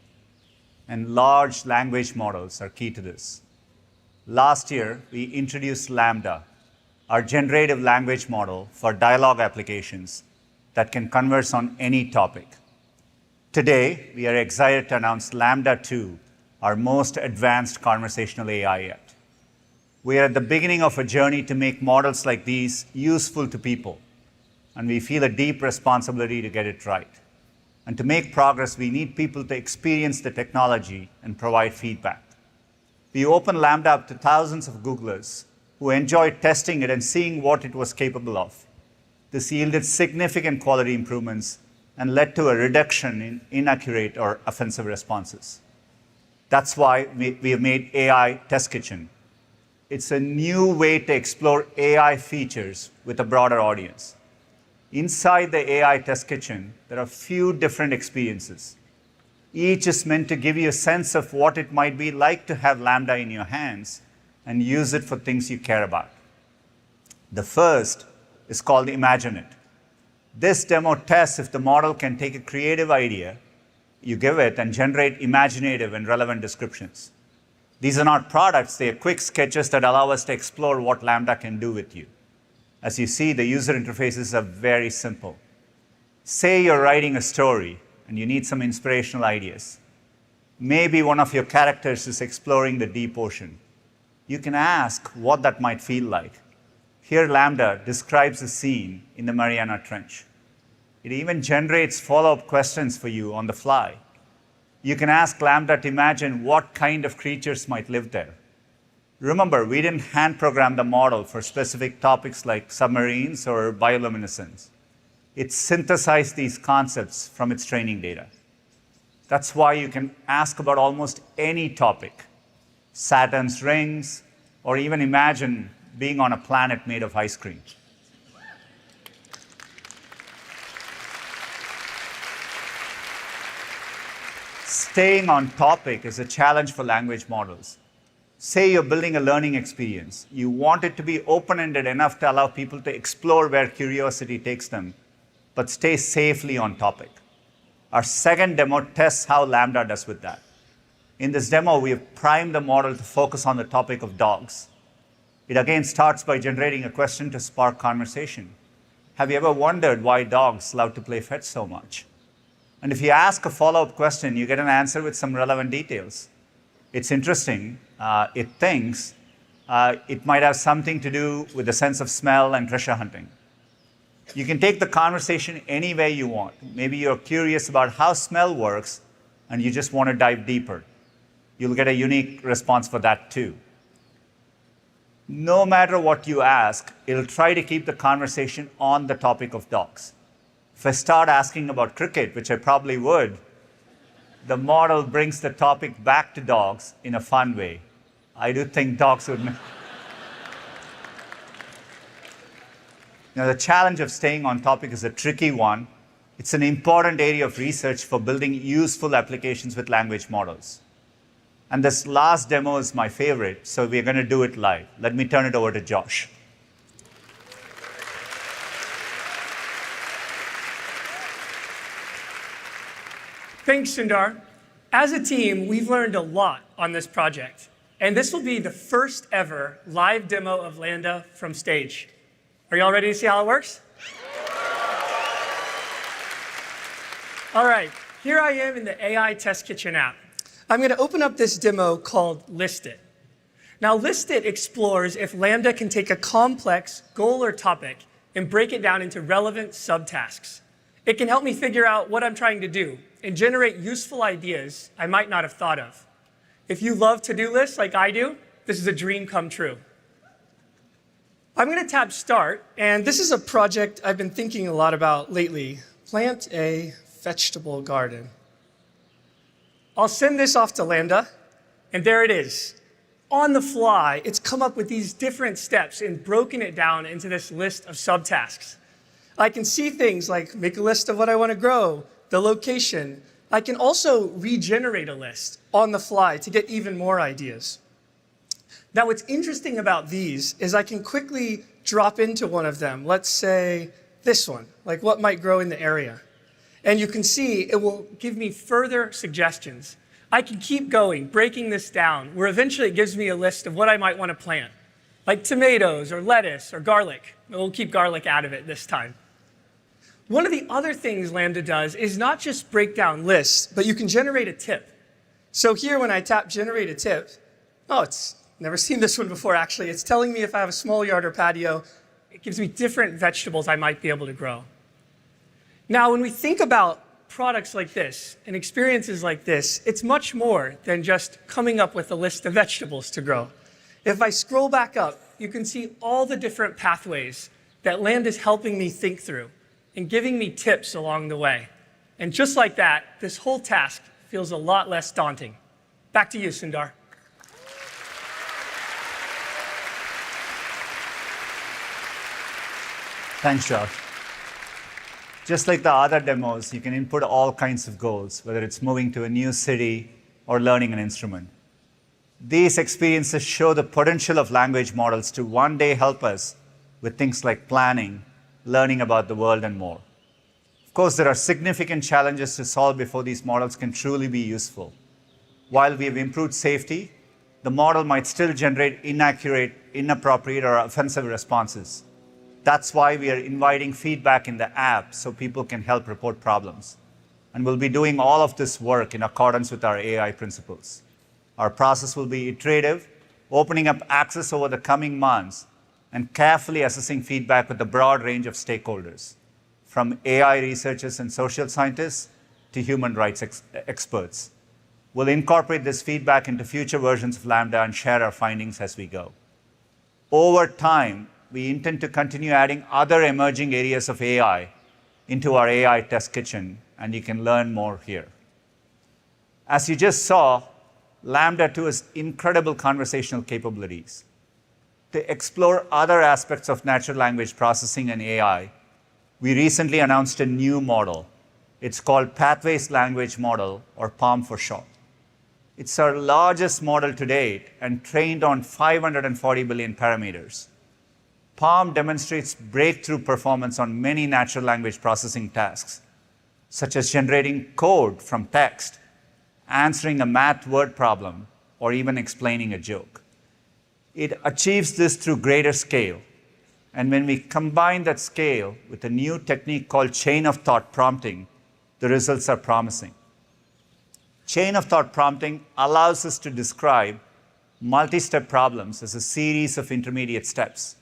Speaker 10: And large language models are key to this. Last year, we introduced Lambda, our generative language model for dialogue applications that can converse on any topic. Today, we are excited to announce Lambda 2, our most advanced conversational AI yet. We are at the beginning of a journey to make models like these useful to people, and we feel a deep responsibility to get it right. And to make progress, we need people to experience the technology and provide feedback. We opened Lambda up to thousands of Googlers who enjoyed testing it and seeing what it was capable of. This yielded significant quality improvements and led to a reduction in inaccurate or offensive responses. That's why we have made AI Test Kitchen. It's a new way to explore AI features with a broader audience. Inside the AI Test Kitchen, there are a few different experiences. Each is meant to give you a sense of what it might be like to have Lambda in your hands and use it for things you care about. The first is called Imagine It. This demo tests if the model can take a creative idea you give it and generate imaginative and relevant descriptions. These are not products, they are quick sketches that allow us to explore what Lambda can do with you. As you see, the user interfaces are very simple. Say you're writing a story and you need some inspirational ideas. Maybe one of your characters is exploring the deep ocean. You can ask what that might feel like. Here, Lambda describes a scene in the Mariana Trench. It even generates follow-up questions for you on the fly. You can ask Lambda to imagine what kind of creatures might live there. Remember, we didn't hand-program the model for specific topics like submarines or bioluminescence. It synthesized these concepts from its training data. That's why you can ask about almost any topic, Saturn's rings, or even imagine being on a planet made of ice cream. Staying on topic is a challenge for language models. Say you're building a learning experience. You want it to be open-ended enough to allow people to explore where curiosity takes them, but stay safely on topic. Our second demo tests how Lambda does with that. In this demo, we have primed the model to focus on the topic of dogs. It again starts by generating a question to spark conversation. Have you ever wondered why dogs love to play fetch so much? And if you ask a follow-up question, you get an answer with some relevant details. It's interesting. It thinks it might have something to do with the sense of smell and treasure hunting. You can take the conversation any way you want. Maybe you're curious about how smell works, and you just want to dive deeper. You'll get a unique response for that too. No matter what you ask, it'll try to keep the conversation on the topic of dogs. If I start asking about cricket, which I probably would, the model brings the topic back to dogs in a fun way. I do think dogs would. Now, the challenge of staying on topic is a tricky one. It's an important area of research for building useful applications with language models. And this last demo is my favorite, so we're going to do it live. Let me turn it over to Josh.
Speaker 21: Thanks, Sundar. As a team, we've learned a lot on this project, and this will be the first ever live demo of Lambda from stage. Are y'all ready to see how it works? All right, here I am in the AI Test Kitchen app. I'm going to open up this demo called List It. Now, List It explores if Lambda can take a complex goal or topic and break it down into relevant subtasks. It can help me figure out what I'm trying to do and generate useful ideas I might not have thought of. If you love to-do lists like I do, this is a dream come true. I'm going to tap Start, and this is a project I've been thinking a lot about lately. plant a vegetable garden. I'll send this off to Lambda, and there it is. On the fly, it's come up with these different steps and broken it down into this list of subtasks. I can see things like make a list of what I want to grow, the location. I can also regenerate a list on the fly to get even more ideas. Now, what's interesting about these is I can quickly drop into one of them. Let's say this one, like what might grow in the area. And you can see it will give me further suggestions. I can keep going, breaking this down, where eventually it gives me a list of what I might want to plant, like tomatoes or lettuce or garlic. We'll keep garlic out of it this time. One of the other things Lambda does is not just break down lists, but you can generate a tip. So here, when I tap generate a tip, oh, it's never seen this one before, actually. It's telling me if I have a small yard or patio. It gives me different vegetables I might be able to grow. Now, when we think about products like this and experiences like this, it's much more than just coming up with a list of vegetables to grow. If I scroll back up, you can see all the different pathways that Lambda is helping me think through and giving me tips along the way. And just like that, this whole task feels a lot less daunting. Back to you, Sundar.
Speaker 10: Thanks, Josh. Just like the other demos, you can input all kinds of goals, whether it's moving to a new city or learning an instrument. These experiences show the potential of language models to one day help us with things like planning, learning about the world, and more. Of course, there are significant challenges to solve before these models can truly be useful. While we have improved safety, the model might still generate inaccurate, inappropriate, or offensive responses. That's why we are inviting feedback in the app so people can help report problems. And we'll be doing all of this work in accordance with our AI principles. Our process will be iterative, opening up access over the coming months, and carefully assessing feedback with a broad range of stakeholders, from AI researchers and social scientists to human rights experts. We'll incorporate this feedback into future versions of Lambda and share our findings as we go. Over time, we intend to continue adding other emerging areas of AI into our AI test kitchen, and you can learn more here. As you just saw, Lambda 2 has incredible conversational capabilities. To explore other aspects of natural language processing and AI, we recently announced a new model. It's called Pathways Language Model, or PaLM for short. It's our largest model to date and trained on 540 billion parameters. PaLM demonstrates breakthrough performance on many natural language processing tasks, such as generating code from text, answering a math word problem, or even explaining a joke. It achieves this through greater scale. And when we combine that scale with a new technique called chain of thought prompting, the results are promising. Chain of thought prompting allows us to describe multi-step problems as a series of intermediate steps.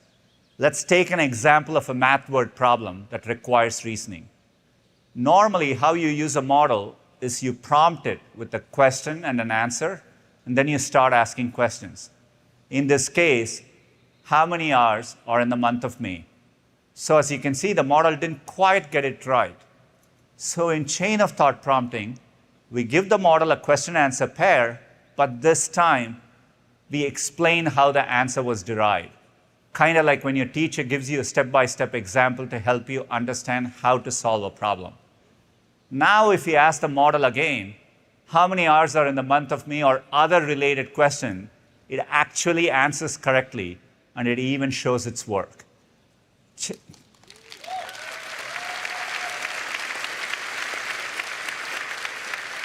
Speaker 10: Let's take an example of a math word problem that requires reasoning. Normally, how you use a model is you prompt it with a question and an answer, and then you start asking questions. In this case, how many hours are in the month of May? So as you can see, the model didn't quite get it right. So in chain of thought prompting, we give the model a question-answer pair, but this time, we explain how the answer was derived. Kind of like when your teacher gives you a step-by-step example to help you understand how to solve a problem. Now, if you ask the model again, how many hours are in the month of May, or other related question, it actually answers correctly, and it even shows its work.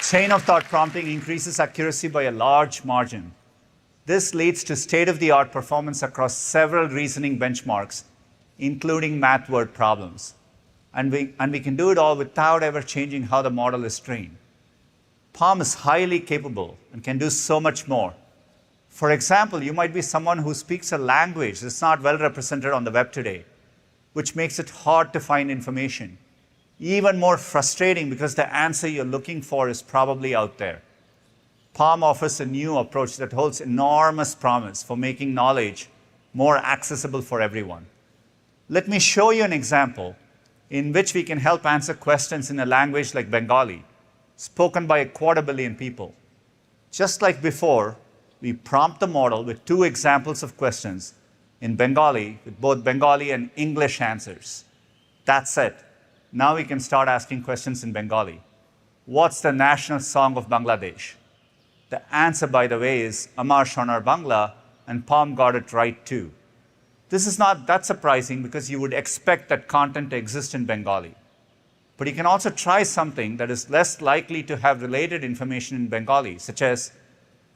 Speaker 10: Chain of thought prompting increases accuracy by a large margin. This leads to state-of-the-art performance across several reasoning benchmarks, including math word problems. And we can do it all without ever changing how the model is trained. PaLM is highly capable and can do so much more. For example, you might be someone who speaks a language that's not well represented on the web today, which makes it hard to find information. Even more frustrating because the answer you're looking for is probably out there. PaLM offers a new approach that holds enormous promise for making knowledge more accessible for everyone. Let me show you an example in which we can help answer questions in a language like Bengali, spoken by 250,000,000 people. Just like before, we prompt the model with 2 examples of questions in Bengali with both Bengali and English answers. That's it. Now we can start asking questions in Bengali. What's the national song of Bangladesh? The answer, by the way, is Amar Shonar Bangla, and Palm got it right too. This is not that surprising because you would expect that content to exist in Bengali. But you can also try something that is less likely to have related information in Bengali, such as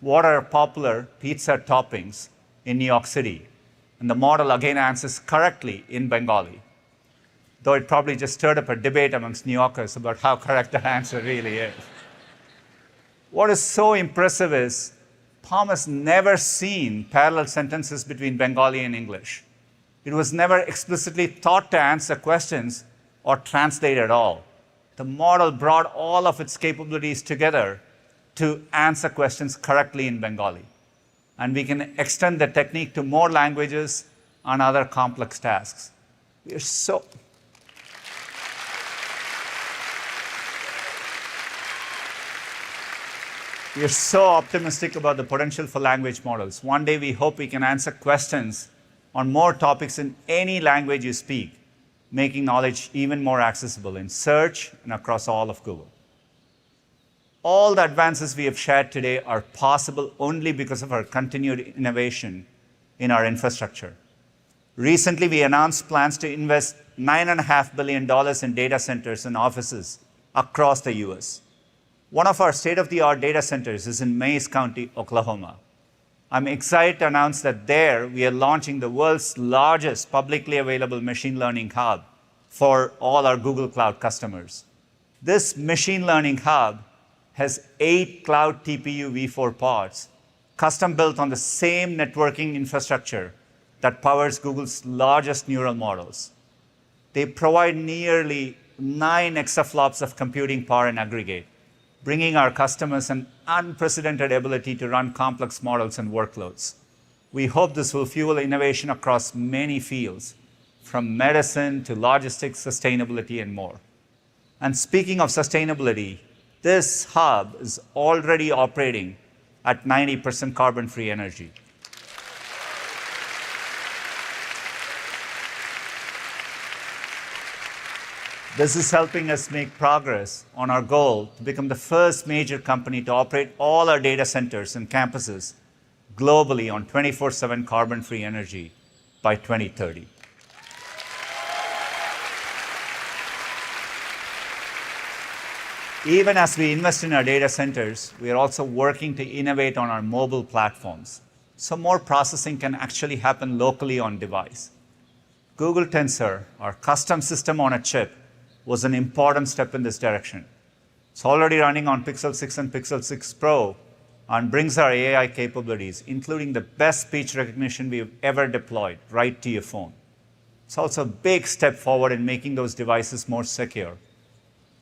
Speaker 10: what are popular pizza toppings in New York City? And the model again answers correctly in Bengali, though it probably just stirred up a debate amongst New Yorkers about how correct the answer really is. What is so impressive is Palm has never seen parallel sentences between Bengali and English. It was never explicitly taught to answer questions or translate at all. The model brought all of its capabilities together to answer questions correctly in Bengali. And we can extend the technique to more languages and other complex tasks. We are so optimistic about the potential for language models. One day we hope we can answer questions on more topics in any language you speak, making knowledge even more accessible in search and across all of Google. All the advances we have shared today are possible only because of our continued innovation in our infrastructure. Recently, we announced plans to invest $9.5 billion in data centers and offices across the US. One of our state-of-the-art data centers is in Mays County, Oklahoma. I'm excited to announce that there we are launching the world's largest publicly available machine learning hub for all our Google Cloud customers. This machine learning hub has 8 cloud TPU v4 pods, custom built on the same networking infrastructure that powers Google's largest neural models. They provide nearly 9 exaflops of computing power in aggregate, bringing our customers an unprecedented ability to run complex models and workloads. We hope this will fuel innovation across many fields, from medicine to logistics, sustainability, and more. And speaking of sustainability, this hub is already operating at 90% carbon-free energy. This is helping us make progress on our goal to become the first major company to operate all our data centers and campuses globally on 24/7 carbon-free energy by 2030. Even as we invest in our data centers, we are also working to innovate on our mobile platforms, so more processing can actually happen locally on device. Google Tensor, our custom system on a chip, was an important step in this direction. It's already running on Pixel 6 and Pixel 6 Pro and brings our AI capabilities, including the best speech recognition we've ever deployed, right to your phone. It's also a big step forward in making those devices more secure.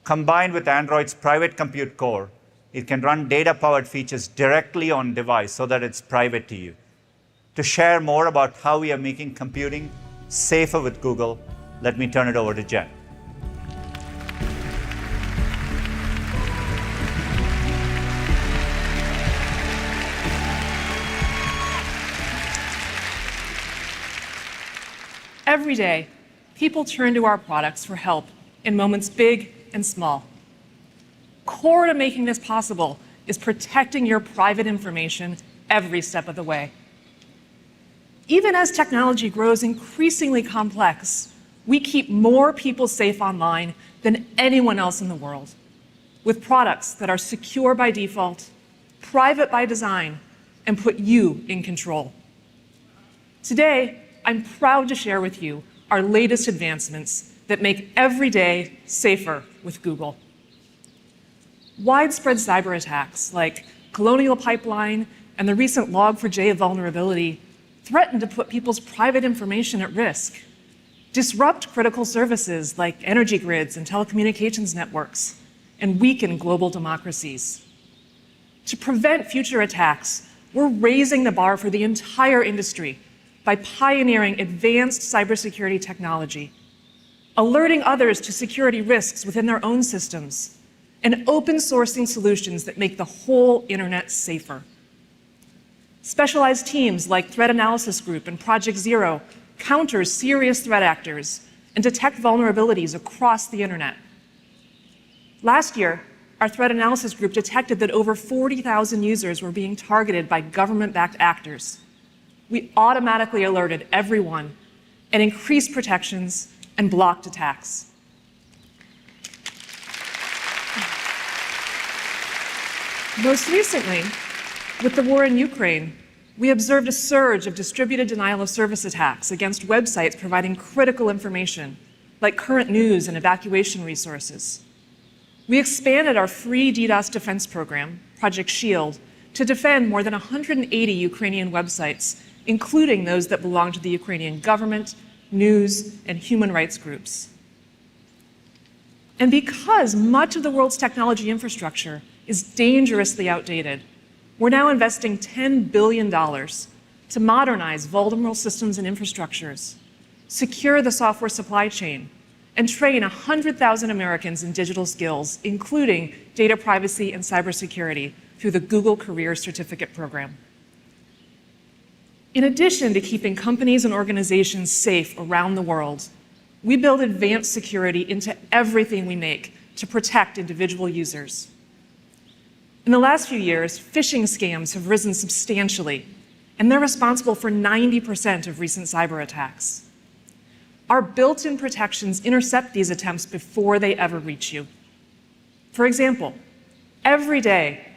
Speaker 10: Combined with Android's private compute core, it can run data-powered features directly on device so that it's private to you. To share more about how we are making computing safer with Google, let me turn it over to Jen.
Speaker 1: Every day, people turn to our products for help in moments big and small. Core to making this possible is protecting your private information every step of the way. Even as technology grows increasingly complex, we keep more people safe online than anyone else in the world, with products that are secure by default, private by design, and put you in control. Today, I'm proud to share with you our latest advancements that make every day safer with Google. Widespread cyber attacks like Colonial Pipeline and the recent Log4j vulnerability threaten to put people's private information at risk, disrupt critical services like energy grids and telecommunications networks, and weaken global democracies. To prevent future attacks, we're raising the bar for the entire industry by pioneering advanced cybersecurity technology. alerting others to security risks within their own systems, and open sourcing solutions that make the whole internet safer. Specialized teams like Threat Analysis Group and Project Zero counter serious threat actors and detect vulnerabilities across the internet. Last year, our Threat Analysis Group detected that over 40,000 users were being targeted by government-backed actors. We automatically alerted everyone and increased protections and blocked attacks. Most recently, with the war in Ukraine, we observed a surge of distributed denial of service attacks against websites providing critical information, like current news and evacuation resources. We expanded our free DDoS defense program, Project Shield, to defend more than 180 Ukrainian websites, including those that belong to the Ukrainian government, news, and human rights groups. And because much of the world's technology infrastructure is dangerously outdated, we're now investing $10 billion to modernize vulnerable systems and infrastructures, secure the software supply chain, and train 100,000 Americans in digital skills, including data privacy and cybersecurity, through the Google Career Certificate Program. In addition to keeping companies and organizations safe around the world, we build advanced security into everything we make to protect individual users. In the last few years, phishing scams have risen substantially, and they're responsible for 90% of recent cyber attacks. Our built-in protections intercept these attempts before they ever reach you. For example, every day,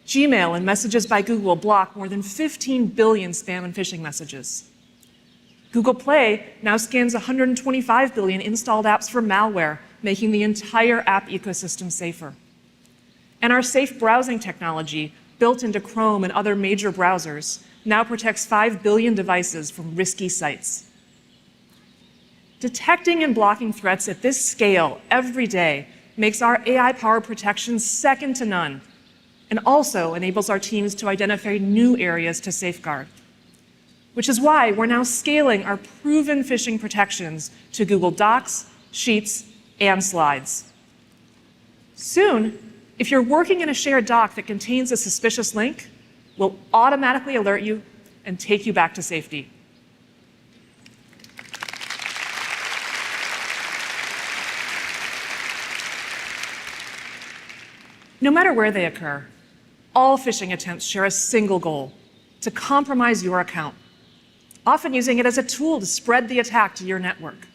Speaker 1: Gmail and messages by Google block more than 15 billion spam and phishing messages. Google Play now scans 125 billion installed apps for malware, making the entire app ecosystem safer. And our safe browsing technology, built into Chrome and other major browsers, now protects 5 billion devices from risky sites. Detecting and blocking threats at this scale every day makes our AI-powered protection second to none, and also enables our teams to identify new areas to safeguard. Which is why we're now scaling our proven phishing protections to Google Docs, Sheets, and Slides. Soon, if you're working in a shared doc that contains a suspicious link, we'll automatically alert you and take you back to safety. No matter where they occur, all phishing attempts share a single goal: to compromise your account, often using it as a tool to spread the attack to your network.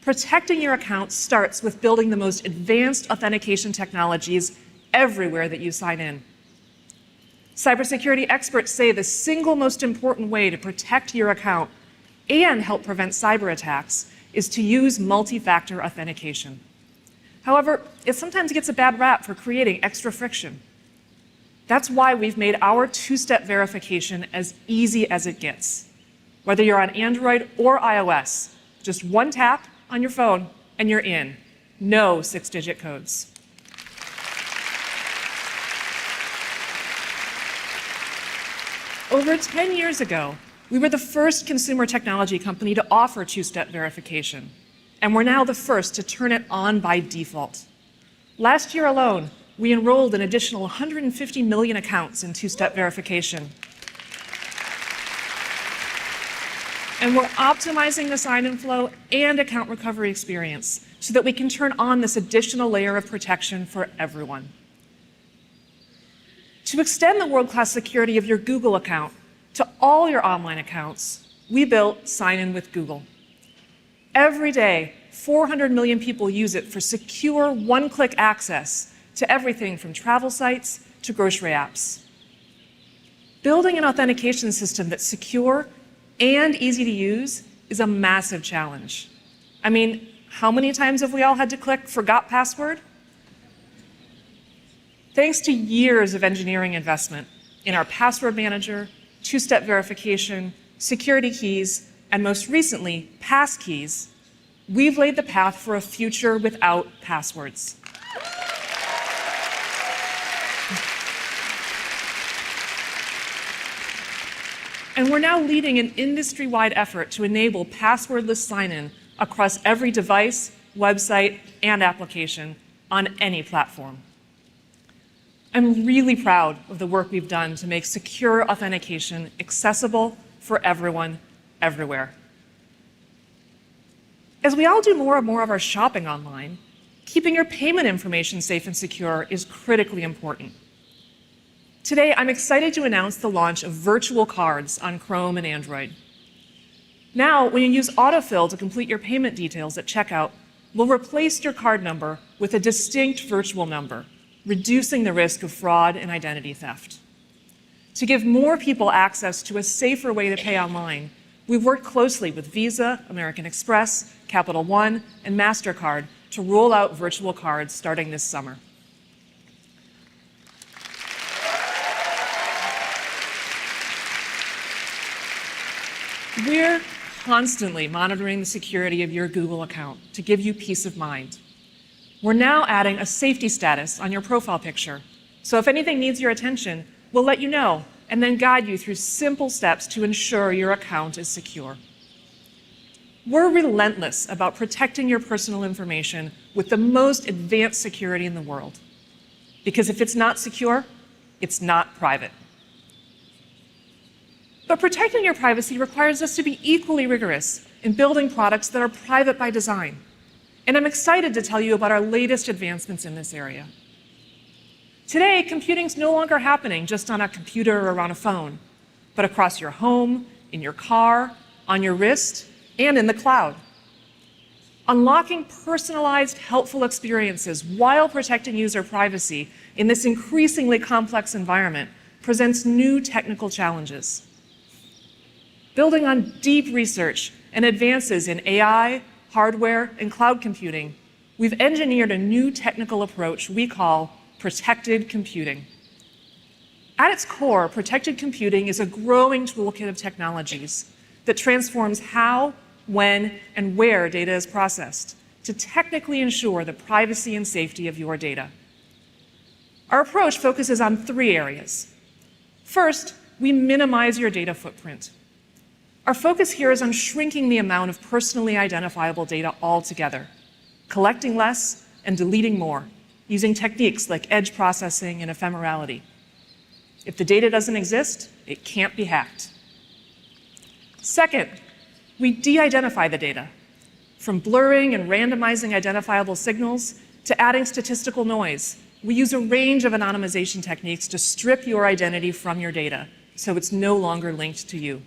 Speaker 1: Protecting your account starts with building the most advanced authentication technologies everywhere that you sign in. Cybersecurity experts say the single most important way to protect your account and help prevent cyber attacks is to use multi-factor authentication. However, it sometimes gets a bad rap for creating extra friction. That's why we've made our two-step verification as easy as it gets. Whether you're on Android or iOS, just one tap on your phone and you're in. No 6-digit codes. Over 10 years ago, we were the first consumer technology company to offer two-step verification, and we're now the first to turn it on by default. Last year alone, we enrolled an additional 150 million accounts in two-step verification. And we're optimizing the sign-in flow and account recovery experience so that we can turn on this additional layer of protection for everyone. To extend the world-class security of your Google account to all your online accounts, we built Sign-in with Google. Every day, 400 million people use it for secure one-click access to everything from travel sites to grocery apps. Building an authentication system that's secure and easy to use is a massive challenge. I mean, how many times have we all had to click forgot password? Thanks to years of engineering investment in our password manager, two-step verification, security keys, and most recently, passkeys, we've laid the path for a future without passwords. And we're now leading an industry-wide effort to enable passwordless sign-in across every device, website, and application on any platform. I'm really proud of the work we've done to make secure authentication accessible for everyone, everywhere. As we all do more and more of our shopping online, keeping your payment information safe and secure is critically important. Today, I'm excited to announce the launch of virtual cards on Chrome and Android. Now, when you use autofill to complete your payment details at checkout, we'll replace your card number with a distinct virtual number, reducing the risk of fraud and identity theft. To give more people access to a safer way to pay online, we've worked closely with Visa, American Express, Capital One, and MasterCard to roll out virtual cards starting this summer. We're constantly monitoring the security of your Google account to give you peace of mind. We're now adding a safety status on your profile picture, so if anything needs your attention, we'll let you know and then guide you through simple steps to ensure your account is secure. We're relentless about protecting your personal information with the most advanced security in the world. Because if it's not secure, it's not private. But protecting your privacy requires us to be equally rigorous in building products that are private by design. And I'm excited to tell you about our latest advancements in this area. Today, computing's no longer happening just on a computer or on a phone, but across your home, in your car, on your wrist, and in the cloud. Unlocking personalized, helpful experiences while protecting user privacy in this increasingly complex environment presents new technical challenges. Building on deep research and advances in AI, hardware, and cloud computing, we've engineered a new technical approach we call protected computing. At its core, protected computing is a growing toolkit of technologies that transforms how, when, and where data is processed to technically ensure the privacy and safety of your data. Our approach focuses on 3 areas. First, we minimize your data footprint. Our focus here is on shrinking the amount of personally identifiable data altogether, collecting less and deleting more, using techniques like edge processing and ephemerality. If the data doesn't exist, it can't be hacked. Second, we de-identify the data, from blurring and randomizing identifiable signals to adding statistical noise. We use a range of anonymization techniques to strip your identity from your data, so it's no longer linked to you.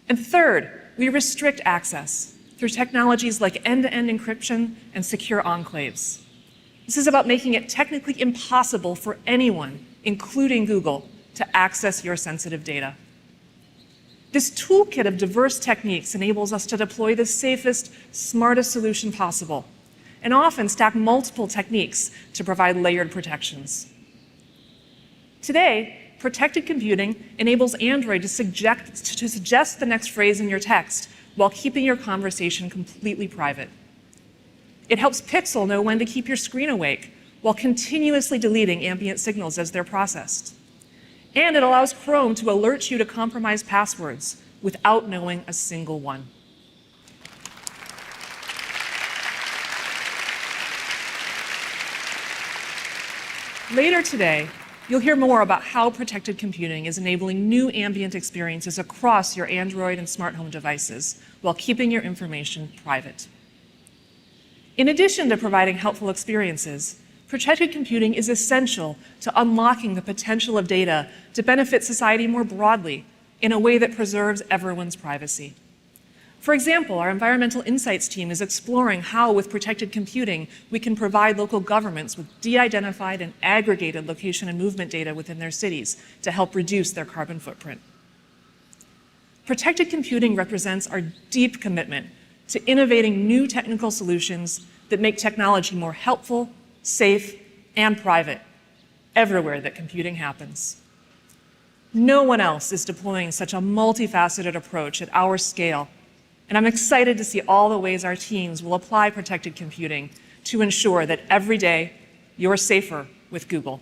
Speaker 1: And third, we restrict access through technologies like end-to-end encryption and secure enclaves. This is about making it technically impossible for anyone, including Google, to access your sensitive data. This toolkit of diverse techniques enables us to deploy the safest, smartest solution possible, and often stack multiple techniques to provide layered protections. Today, protected computing enables Android to suggest the next phrase in your text while keeping your conversation completely private. It helps Pixel know when to keep your screen awake while continuously deleting ambient signals as they're processed. And it allows Chrome to alert you to compromised passwords without knowing a single one. Later today, you'll hear more about how protected computing is enabling new ambient experiences across your Android and smart home devices while keeping your information private. In addition to providing helpful experiences, protected computing is essential to unlocking the potential of data to benefit society more broadly in a way that preserves everyone's privacy. For example, our environmental insights team is exploring how, with protected computing, we can provide local governments with de-identified and aggregated location and movement data within their cities to help reduce their carbon footprint. Protected computing represents our deep commitment to innovating new technical solutions that make technology more helpful, safe, and private everywhere that computing happens. No one else is deploying such a multifaceted approach at our scale, and I'm excited to see all the ways our teams will apply protected computing to ensure that every day you're safer with Google.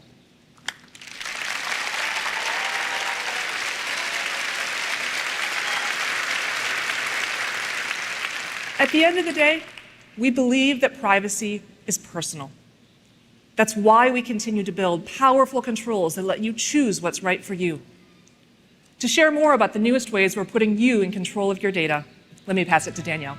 Speaker 1: At the end of the day, we believe that privacy is personal. That's why we continue to build powerful controls that let you choose what's right for you. To share more about the newest ways we're putting you in control of your data, let me pass it to Danielle.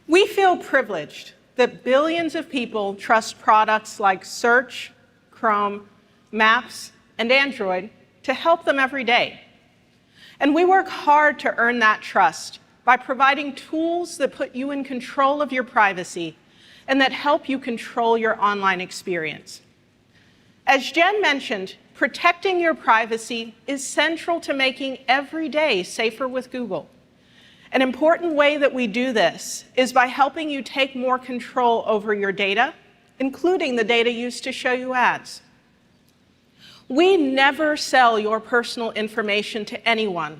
Speaker 18: We feel privileged that billions of people trust products like Search, Chrome, Maps, and Android to help them every day. And we work hard to earn that trust by providing tools that put you in control of your privacy and that help you control your online experience. As Jen mentioned, protecting your privacy is central to making every day safer with Google. An important way that we do this is by helping you take more control over your data, including the data used to show you ads. We never sell your personal information to anyone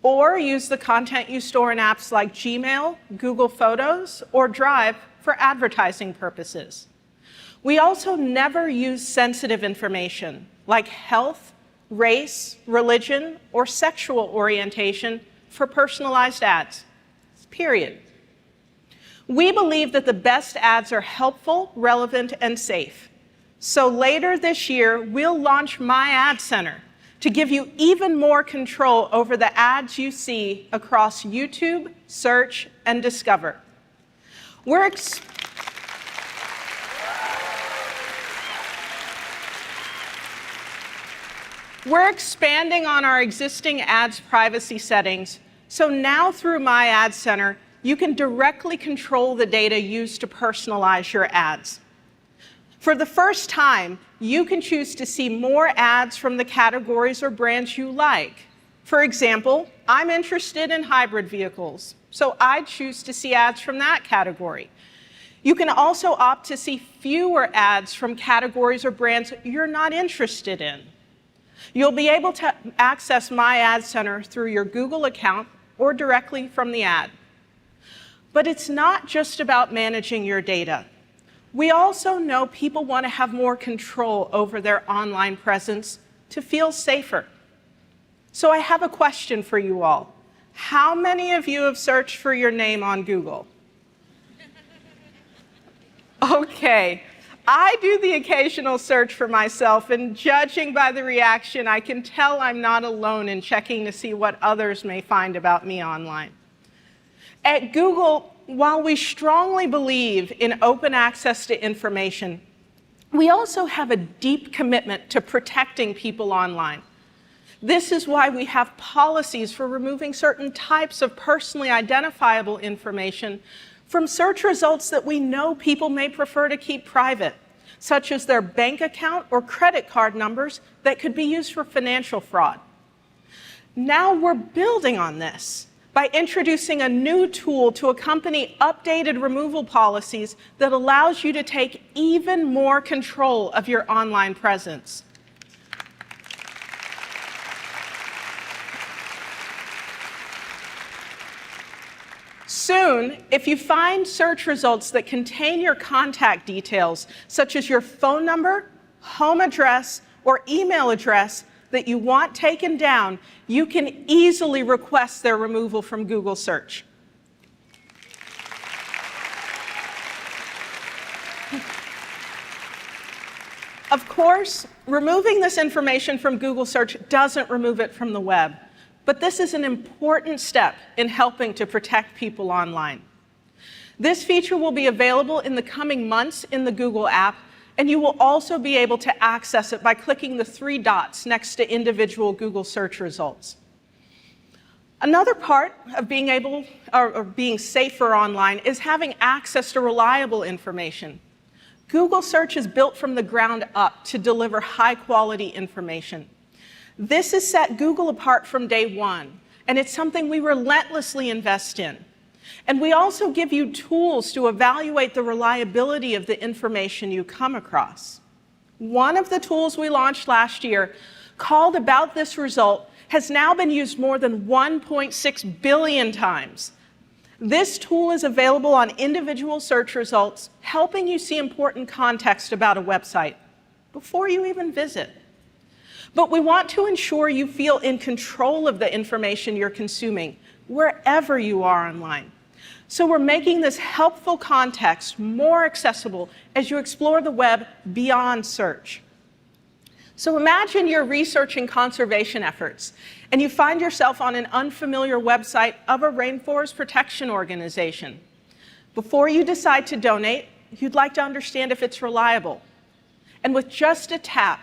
Speaker 18: or use the content you store in apps like Gmail, Google Photos, or Drive for advertising purposes. We also never use sensitive information like health, race, religion, or sexual orientation for personalized ads, period. We believe that the best ads are helpful, relevant, and safe. So later this year, we'll launch My Ad Center to give you even more control over the ads you see across YouTube, Search, and Discover. We're expanding on our existing ads privacy settings, so now through My Ad Center, you can directly control the data used to personalize your ads. For the first time, you can choose to see more ads from the categories or brands you like. For example, I'm interested in hybrid vehicles, so I choose to see ads from that category. You can also opt to see fewer ads from categories or brands you're not interested in. You'll be able to access My Ad Center through your Google account or directly from the ad. But it's not just about managing your data. We also know people want to have more control over their online presence to feel safer. So I have a question for you all. How many of you have searched for your name on Google? Okay. I do the occasional search for myself, and judging by the reaction, I can tell I'm not alone in checking to see what others may find about me online. At Google, while we strongly believe in open access to information, we also have a deep commitment to protecting people online. This is why we have policies for removing certain types of personally identifiable information from search results that we know people may prefer to keep private, such as their bank account or credit card numbers that could be used for financial fraud. Now we're building on this by introducing a new tool to accompany updated removal policies that allows you to take even more control of your online presence. Soon, if you find search results that contain your contact details, such as your phone number, home address, or email address that you want taken down, you can easily request their removal from Google Search. Of course, removing this information from Google Search doesn't remove it from the web. But this is an important step in helping to protect people online. This feature will be available in the coming months in the Google app, and you will also be able to access it by clicking the 3 dots next to individual Google search results. Another part of being safer online is having access to reliable information. Google Search is built from the ground up to deliver high-quality information. This has set Google apart from day one, and it's something we relentlessly invest in. And we also give you tools to evaluate the reliability of the information you come across. One of the tools we launched last year, called About This Result, has now been used more than 1.6 billion times. This tool is available on individual search results, helping you see important context about a website before you even visit. But we want to ensure you feel in control of the information you're consuming, wherever you are online. So we're making this helpful context more accessible as you explore the web beyond search. So imagine you're researching conservation efforts, and you find yourself on an unfamiliar website of a rainforest protection organization. Before you decide to donate, you'd like to understand if it's reliable. And with just a tap,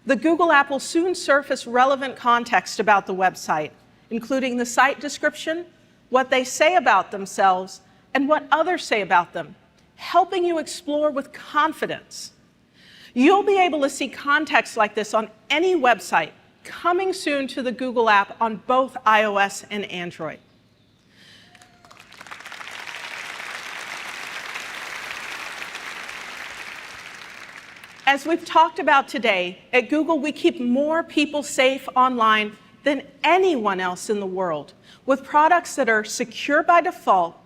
Speaker 18: the Google app will soon surface relevant context about the website, including the site description, what they say about themselves, and what others say about them, helping you explore with confidence. You'll be able to see context like this on any website, coming soon to the Google app on both iOS and Android. As we've talked about today, at Google, we keep more people safe online than anyone else in the world, with products that are secure by default,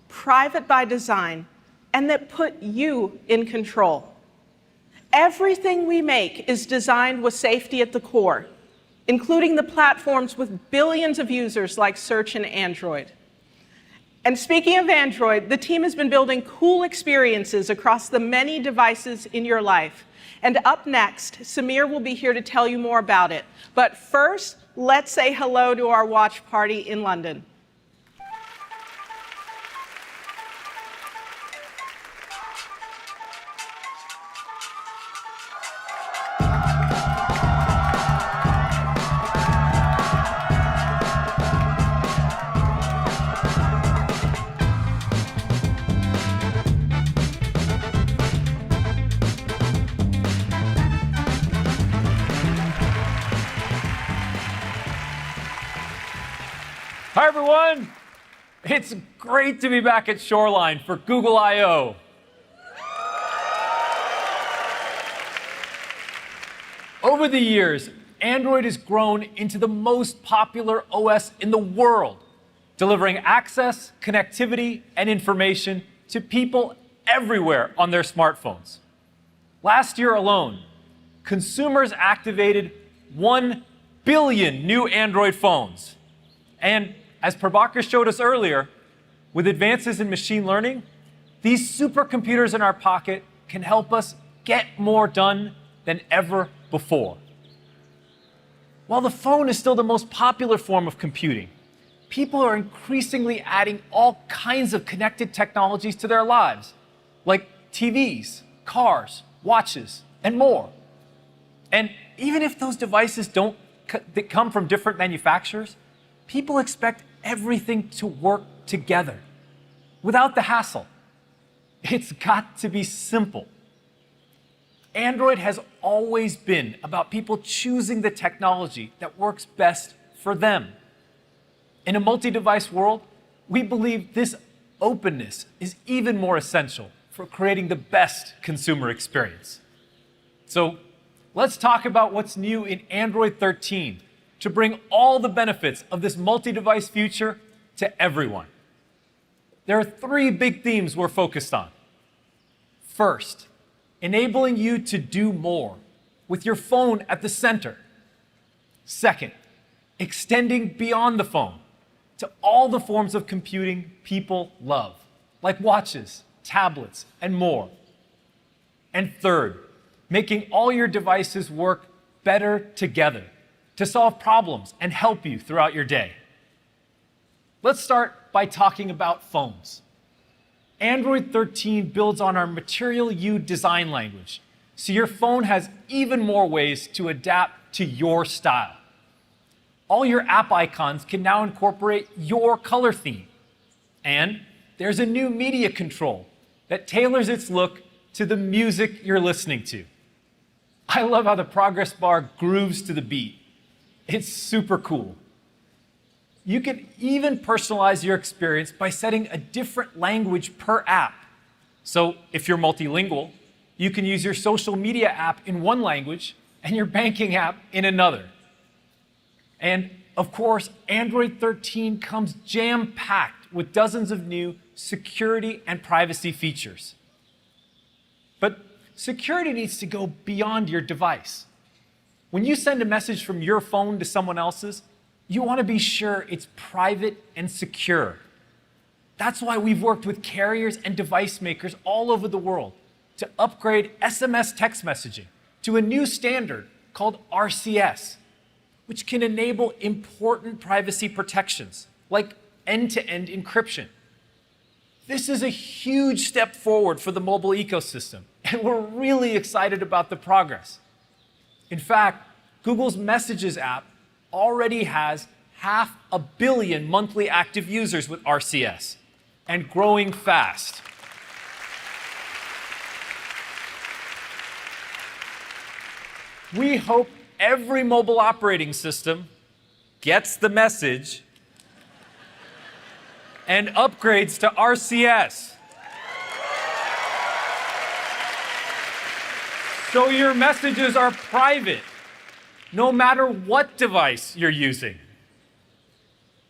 Speaker 18: private by design, and that put you in control. Everything we make is designed with safety at the core, including the platforms with billions of users like Search and Android. And speaking of Android, the team has been building cool experiences across the many devices in your life. And up next, Samir will be here to tell you more about it. But first, let's say hello to our watch party in London.
Speaker 2: Hi, everyone. It's great to be back at Shoreline for Google I/O. Over the years, Android has grown into the most popular OS in the world, delivering access, connectivity, and information to people everywhere on their smartphones. Last year alone, consumers activated 1 billion new Android phones. And as Prabhakar showed us earlier, with advances in machine learning, these supercomputers in our pocket can help us get more done than ever before. While the phone is still the most popular form of computing, people are increasingly adding all kinds of connected technologies to their lives, like TVs, cars, watches, and more. And even if those devices they come from different manufacturers, people expect everything to work together without the hassle. It's got to be simple. Android has always been about people choosing the technology that works best for them. In a multi-device world, we believe this openness is even more essential for creating the best consumer experience. So let's talk about what's new in Android 13 to bring all the benefits of this multi-device future to everyone. There are 3 big themes we're focused on. First, enabling you to do more with your phone at the center. Second, extending beyond the phone to all the forms of computing people love, like watches, tablets, and more. And third, making all your devices work better together to solve problems and help you throughout your day. Let's start by talking about phones. Android 13 builds on our Material You design language, so your phone has even more ways to adapt to your style. All your app icons can now incorporate your color theme. And there's a new media control that tailors its look to the music you're listening to. I love how the progress bar grooves to the beat. It's super cool. You can even personalize your experience by setting a different language per app. So if you're multilingual, you can use your social media app in one language and your banking app in another. And of course, Android 13 comes jam-packed with dozens of new security and privacy features. But security needs to go beyond your device. When you send a message from your phone to someone else's, you want to be sure it's private and secure. That's why we've worked with carriers and device makers all over the world to upgrade SMS text messaging to a new standard called RCS, which can enable important privacy protections like end-to-end encryption. This is a huge step forward for the mobile ecosystem, and we're really excited about the progress. In fact, Google's Messages app already has 500 million monthly active users with RCS, and growing fast. We hope every mobile operating system gets the message and upgrades to RCS. So your messages are private, no matter what device you're using.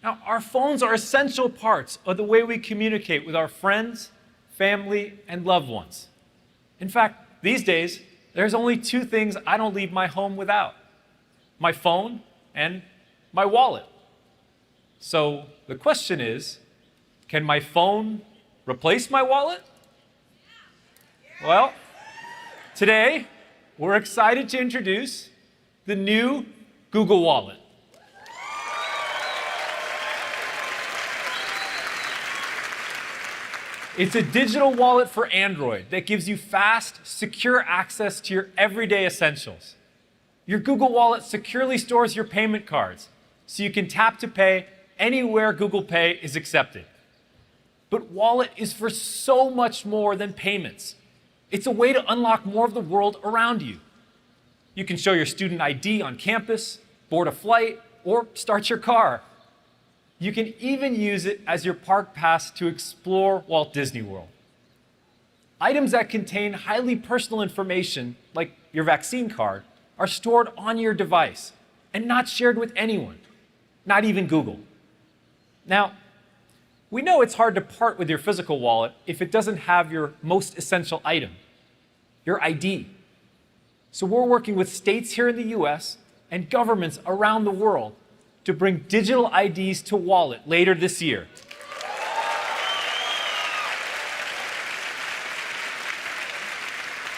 Speaker 2: Now, our phones are essential parts of the way we communicate with our friends, family, and loved ones. In fact, these days, there's only two things I don't leave my home without: my phone and my wallet. So the question is, can my phone replace my wallet? Well, today, we're excited to introduce the new Google Wallet. It's a digital wallet for Android that gives you fast, secure access to your everyday essentials. Your Google Wallet securely stores your payment cards, so you can tap to pay anywhere Google Pay is accepted. But Wallet is for so much more than payments. It's a way to unlock more of the world around you. You can show your student ID on campus, board a flight, or start your car. You can even use it as your park pass to explore Walt Disney World. Items that contain highly personal information, like your vaccine card, are stored on your device and not shared with anyone, not even Google. Now, we know it's hard to part with your physical wallet if it doesn't have your most essential item, your ID. So we're working with states here in the US and governments around the world to bring digital IDs to Wallet later this year.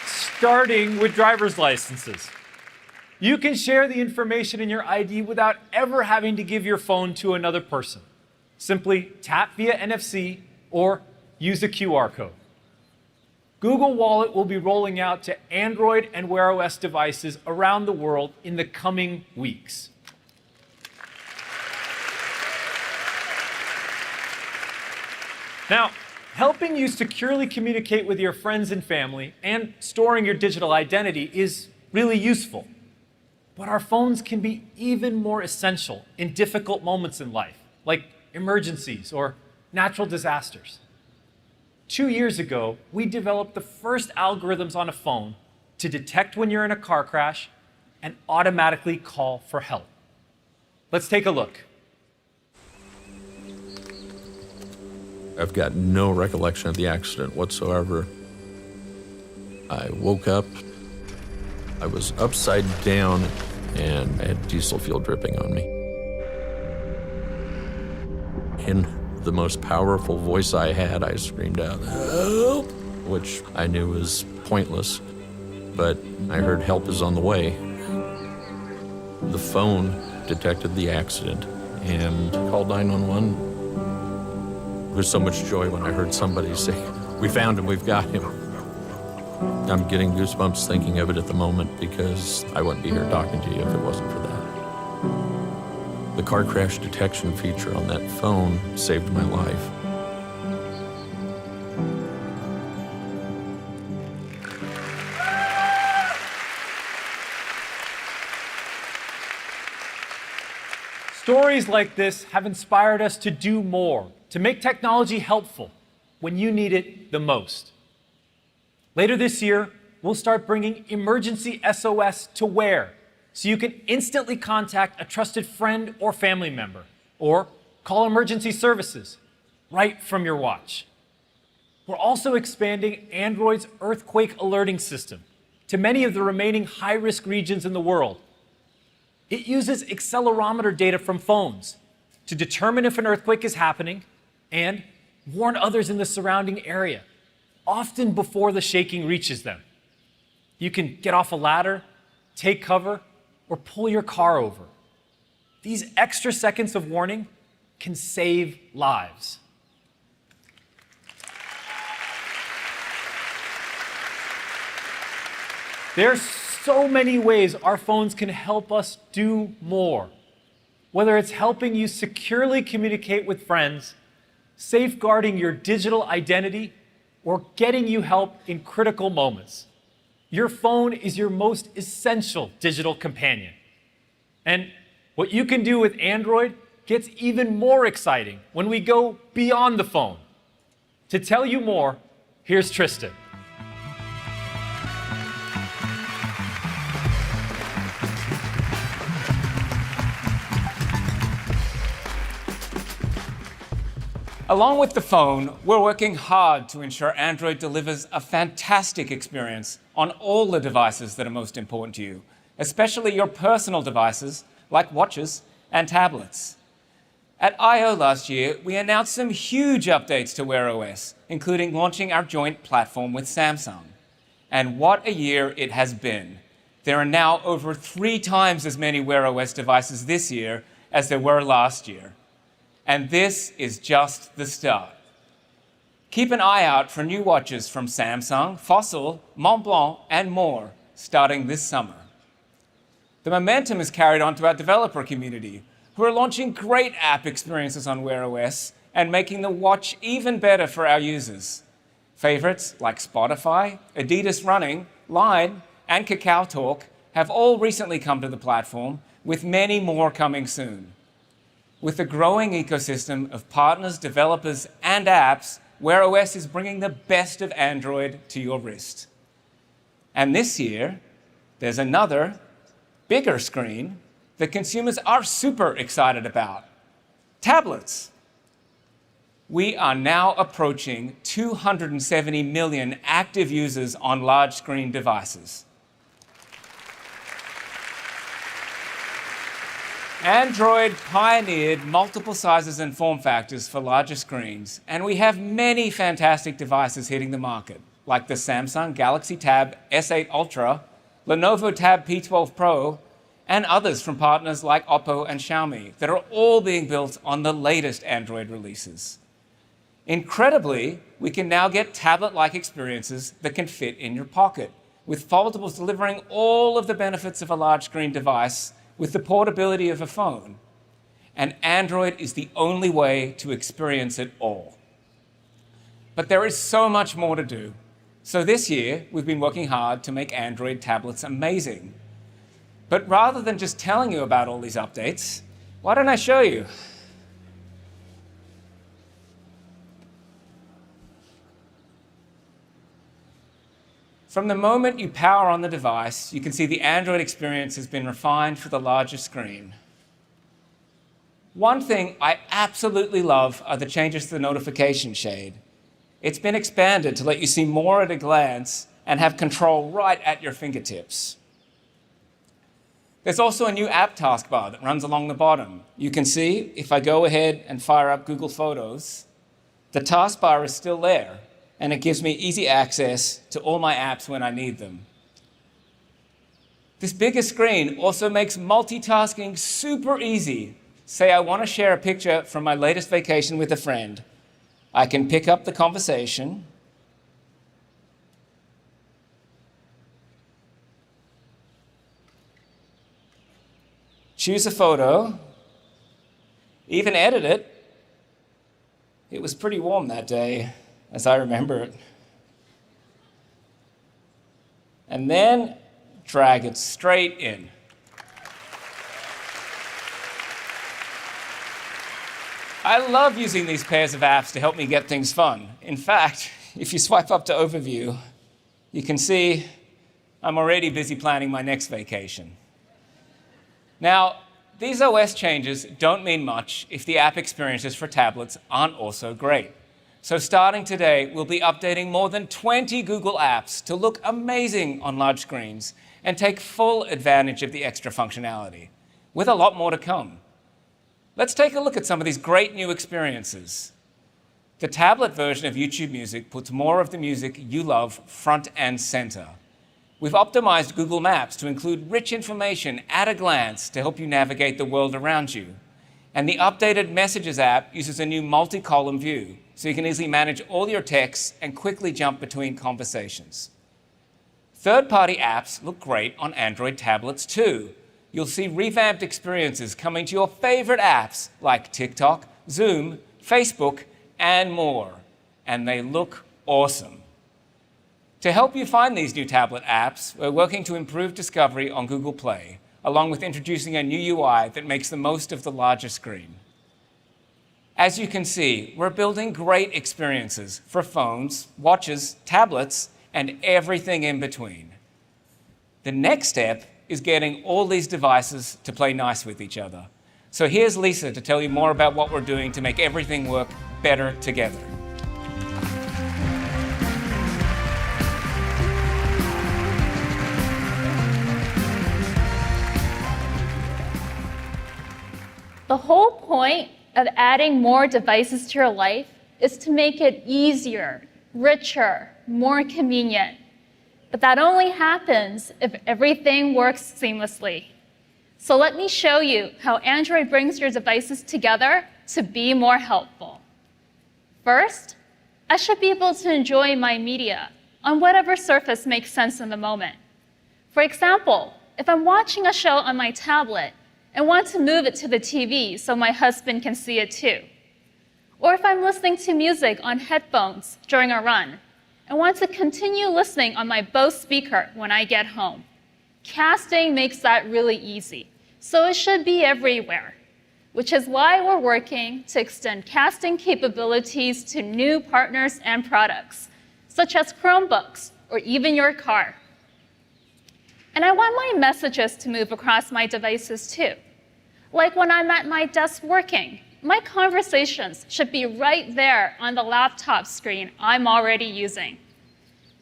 Speaker 2: Starting with driver's licenses. You can share the information in your ID without ever having to give your phone to another person. Simply tap via NFC or use a QR code. Google Wallet will be rolling out to Android and Wear OS devices around the world in the coming weeks. Now, helping you securely communicate with your friends and family and storing your digital identity is really useful. But our phones can be even more essential in difficult moments in life, like emergencies or natural disasters. 2 years ago, we developed the first algorithms on a phone to detect when you're in a car crash and automatically call for help. Let's take a look.
Speaker 4: I've got no recollection of the accident whatsoever. I woke up, I was upside down, and I had diesel fuel dripping on me. In the most powerful voice I had, I screamed out, "Help!" which I knew was pointless, but I heard help is on the way. The phone detected the accident and called 911. There was so much joy when I heard somebody say, "We found him, we've got him." I'm getting goosebumps thinking of it at the moment because I wouldn't be here talking to you if it wasn't for that. The car crash detection feature on that phone saved my life.
Speaker 2: Stories like this have inspired us to do more, to make technology helpful when you need it the most. Later this year, we'll start bringing emergency SOS to Wear, so you can instantly contact a trusted friend or family member, or call emergency services. right from your watch. We're also expanding Android's earthquake alerting system to many of the remaining high-risk regions in the world. It uses accelerometer data from phones to determine if an earthquake is happening and warn others in the surrounding area, often before the shaking reaches them. You can get off a ladder, take cover, or pull your car over. These extra seconds of warning can save lives. There's so many ways our phones can help us do more. Whether it's helping you securely communicate with friends, safeguarding your digital identity, or getting you help in critical moments. Your phone is your most essential digital companion. And what you can do with Android gets even more exciting when we go beyond the phone. To tell you more, here's Tristan.
Speaker 5: Along with the phone, we're working hard to ensure Android delivers a fantastic experience on all the devices that are most important to you, especially your personal devices like watches and tablets. At I/O last year, we announced some huge updates to Wear OS, including launching our joint platform with Samsung. And what a year it has been. There are now over 3 times as many Wear OS devices this year as there were last year. And this is just the start. Keep an eye out for new watches from Samsung, Fossil, Montblanc, and more starting this summer. The momentum is carried on to our developer community, who are launching great app experiences on Wear OS and making the watch even better for our users. Favorites like Spotify, Adidas Running, Line, and Kakao Talk have all recently come to the platform, with many more coming soon. With a growing ecosystem of partners, developers, and apps, Wear OS is bringing the best of Android to your wrist. And this year, there's another, bigger screen that consumers are super excited about: tablets. We are now approaching 270 million active users on large screen devices. Android pioneered multiple sizes and form factors for larger screens, and we have many fantastic devices hitting the market, like the Samsung Galaxy Tab S8 Ultra, Lenovo Tab P12 Pro, and others from partners like Oppo and Xiaomi that are all being built on the latest Android releases. Incredibly, we can now get tablet-like experiences that can fit in your pocket, with foldables delivering all of the benefits of a large screen device with the portability of a phone. And Android is the only way to experience it all. But there is so much more to do. So this year, we've been working hard to make Android tablets amazing. But rather than just telling you about all these updates, why don't I show you? From the moment you power on the device, you can see the Android experience has been refined for the larger screen. One thing I absolutely love are the changes to the notification shade. It's been expanded to let you see more at a glance and have control right at your fingertips. There's also a new app taskbar that runs along the bottom. You can see, if I go ahead and fire up Google Photos, the taskbar is still there, and it gives me easy access to all my apps when I need them. This bigger screen also makes multitasking super easy. Say I want to share a picture from my latest vacation with a friend. I can pick up the conversation, choose a photo, even edit it. It was pretty warm that day, as I remember it. And then drag it straight in. I love using these pairs of apps to help me get things fun. In fact, if you swipe up to Overview, you can see I'm already busy planning my next vacation. Now, these OS changes don't mean much if the app experiences for tablets aren't also great. So starting today, we'll be updating more than 20 Google apps to look amazing on large screens and take full advantage of the extra functionality, with a lot more to come. Let's take a look at some of these great new experiences. The tablet version of YouTube Music puts more of the music you love front and center. We've optimized Google Maps to include rich information at a glance to help you navigate the world around you. And the updated Messages app uses a new multi-column view, so you can easily manage all your texts and quickly jump between conversations. Third-party apps look great on Android tablets too. You'll see revamped experiences coming to your favorite apps like TikTok, Zoom, Facebook, and more. And they look awesome. To help you find these new tablet apps, we're working to improve discovery on Google Play, along with introducing a new UI that makes the most of the larger screen. As you can see, we're building great experiences for phones, watches, tablets, and everything in between. The next step is getting all these devices to play nice with each other. So here's Lisa to tell you more about what we're doing to make everything work better together.
Speaker 11: The whole point of adding more devices to your life is to make it easier, richer, more convenient. But that only happens if everything works seamlessly. So let me show you how Android brings your devices together to be more helpful. First, I should be able to enjoy my media on whatever surface makes sense in the moment. For example, if I'm watching a show on my tablet and want to move it to the TV so my husband can see it too. Or if I'm listening to music on headphones during a run and want to continue listening on my Bose speaker when I get home. Casting makes that really easy, so it should be everywhere, which is why we're working to extend casting capabilities to new partners and products, such as Chromebooks or even your car. And I want my messages to move across my devices too. Like when I'm at my desk working, my conversations should be right there on the laptop screen I'm already using.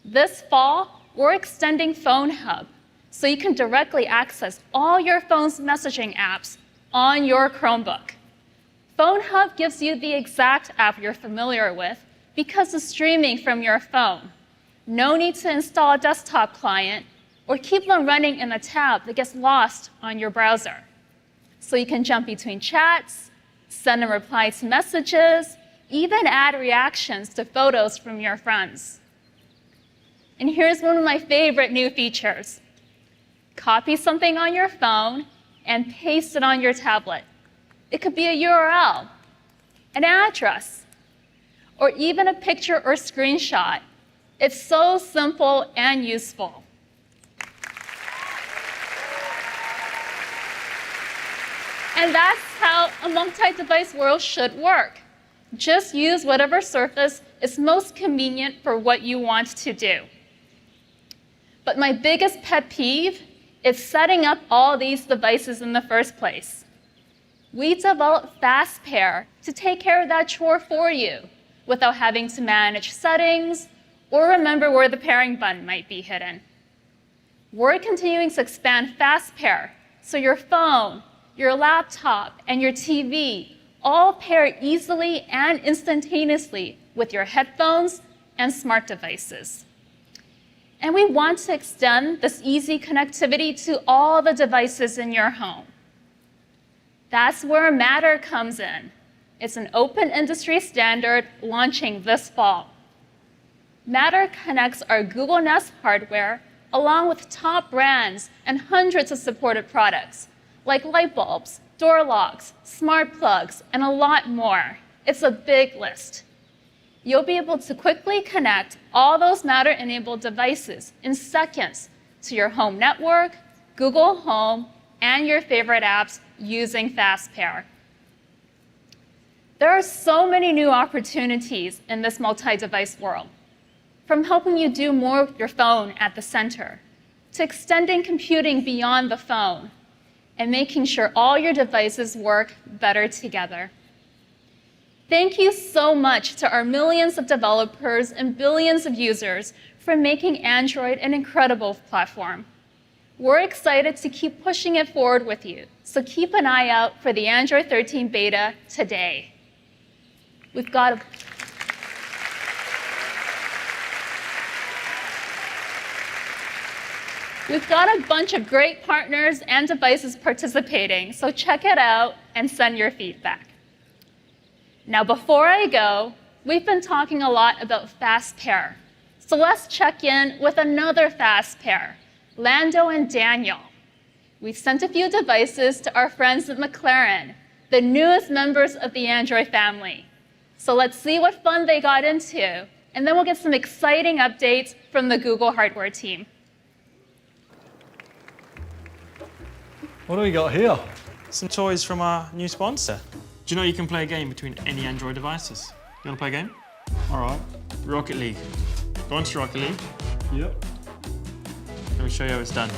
Speaker 11: This fall, we're extending Phone Hub, so you can directly access all your phone's messaging apps on your Chromebook. Phone Hub gives you the exact app you're familiar with because it's streaming from your phone. No need to install a desktop client or keep them running in a tab that gets lost on your browser. So you can jump between chats, send and reply to messages, even add reactions to photos from your friends. And here's one of my favorite new features. Copy something on your phone and paste it on your tablet. It could be a URL, an address, or even a picture or screenshot. It's so simple and useful. And that's how a multi-device world should work. Just use whatever surface is most convenient for what you want to do. But my biggest pet peeve is setting up all these devices in the first place. We developed FastPair to take care of that chore for you without having to manage settings or remember where the pairing button might be hidden. We're continuing to expand FastPair so your phone, your laptop, and your TV all pair easily and instantaneously with your headphones and smart devices. And we want to extend this easy connectivity to all the devices in your home. That's where Matter comes in. It's an open industry standard launching this fall. Matter connects our Google Nest hardware along with top brands and hundreds of supported products, like light bulbs, door locks, smart plugs, and a lot more. It's a big list. You'll be able to quickly connect all those Matter-enabled devices in seconds to your home network, Google Home, and your favorite apps using FastPair. There are so many new opportunities in this multi-device world, from helping you do more with your phone at the center, to extending computing beyond the phone, and making sure all your devices work better together. Thank you so much to our millions of developers and billions of users for making Android an incredible platform. We're excited to keep pushing it forward with you, so keep an eye out for the Android 13 beta today. We've got a bunch of great partners and devices participating, so check it out and send your feedback. Now, before I go, we've been talking a lot about fast pair. So let's check in with another fast pair, Lando and Daniel. We've sent a few devices to our friends at McLaren, the newest members of the Android family. So let's see what fun they got into, and then we'll get some exciting updates from the Google hardware team.
Speaker 3: What do we got here? Some toys from our new sponsor. Do you know you can play a game between any Android devices? You want to play a game? All right. Rocket League. Go on to Rocket League. Yep. Let me show you how it's done.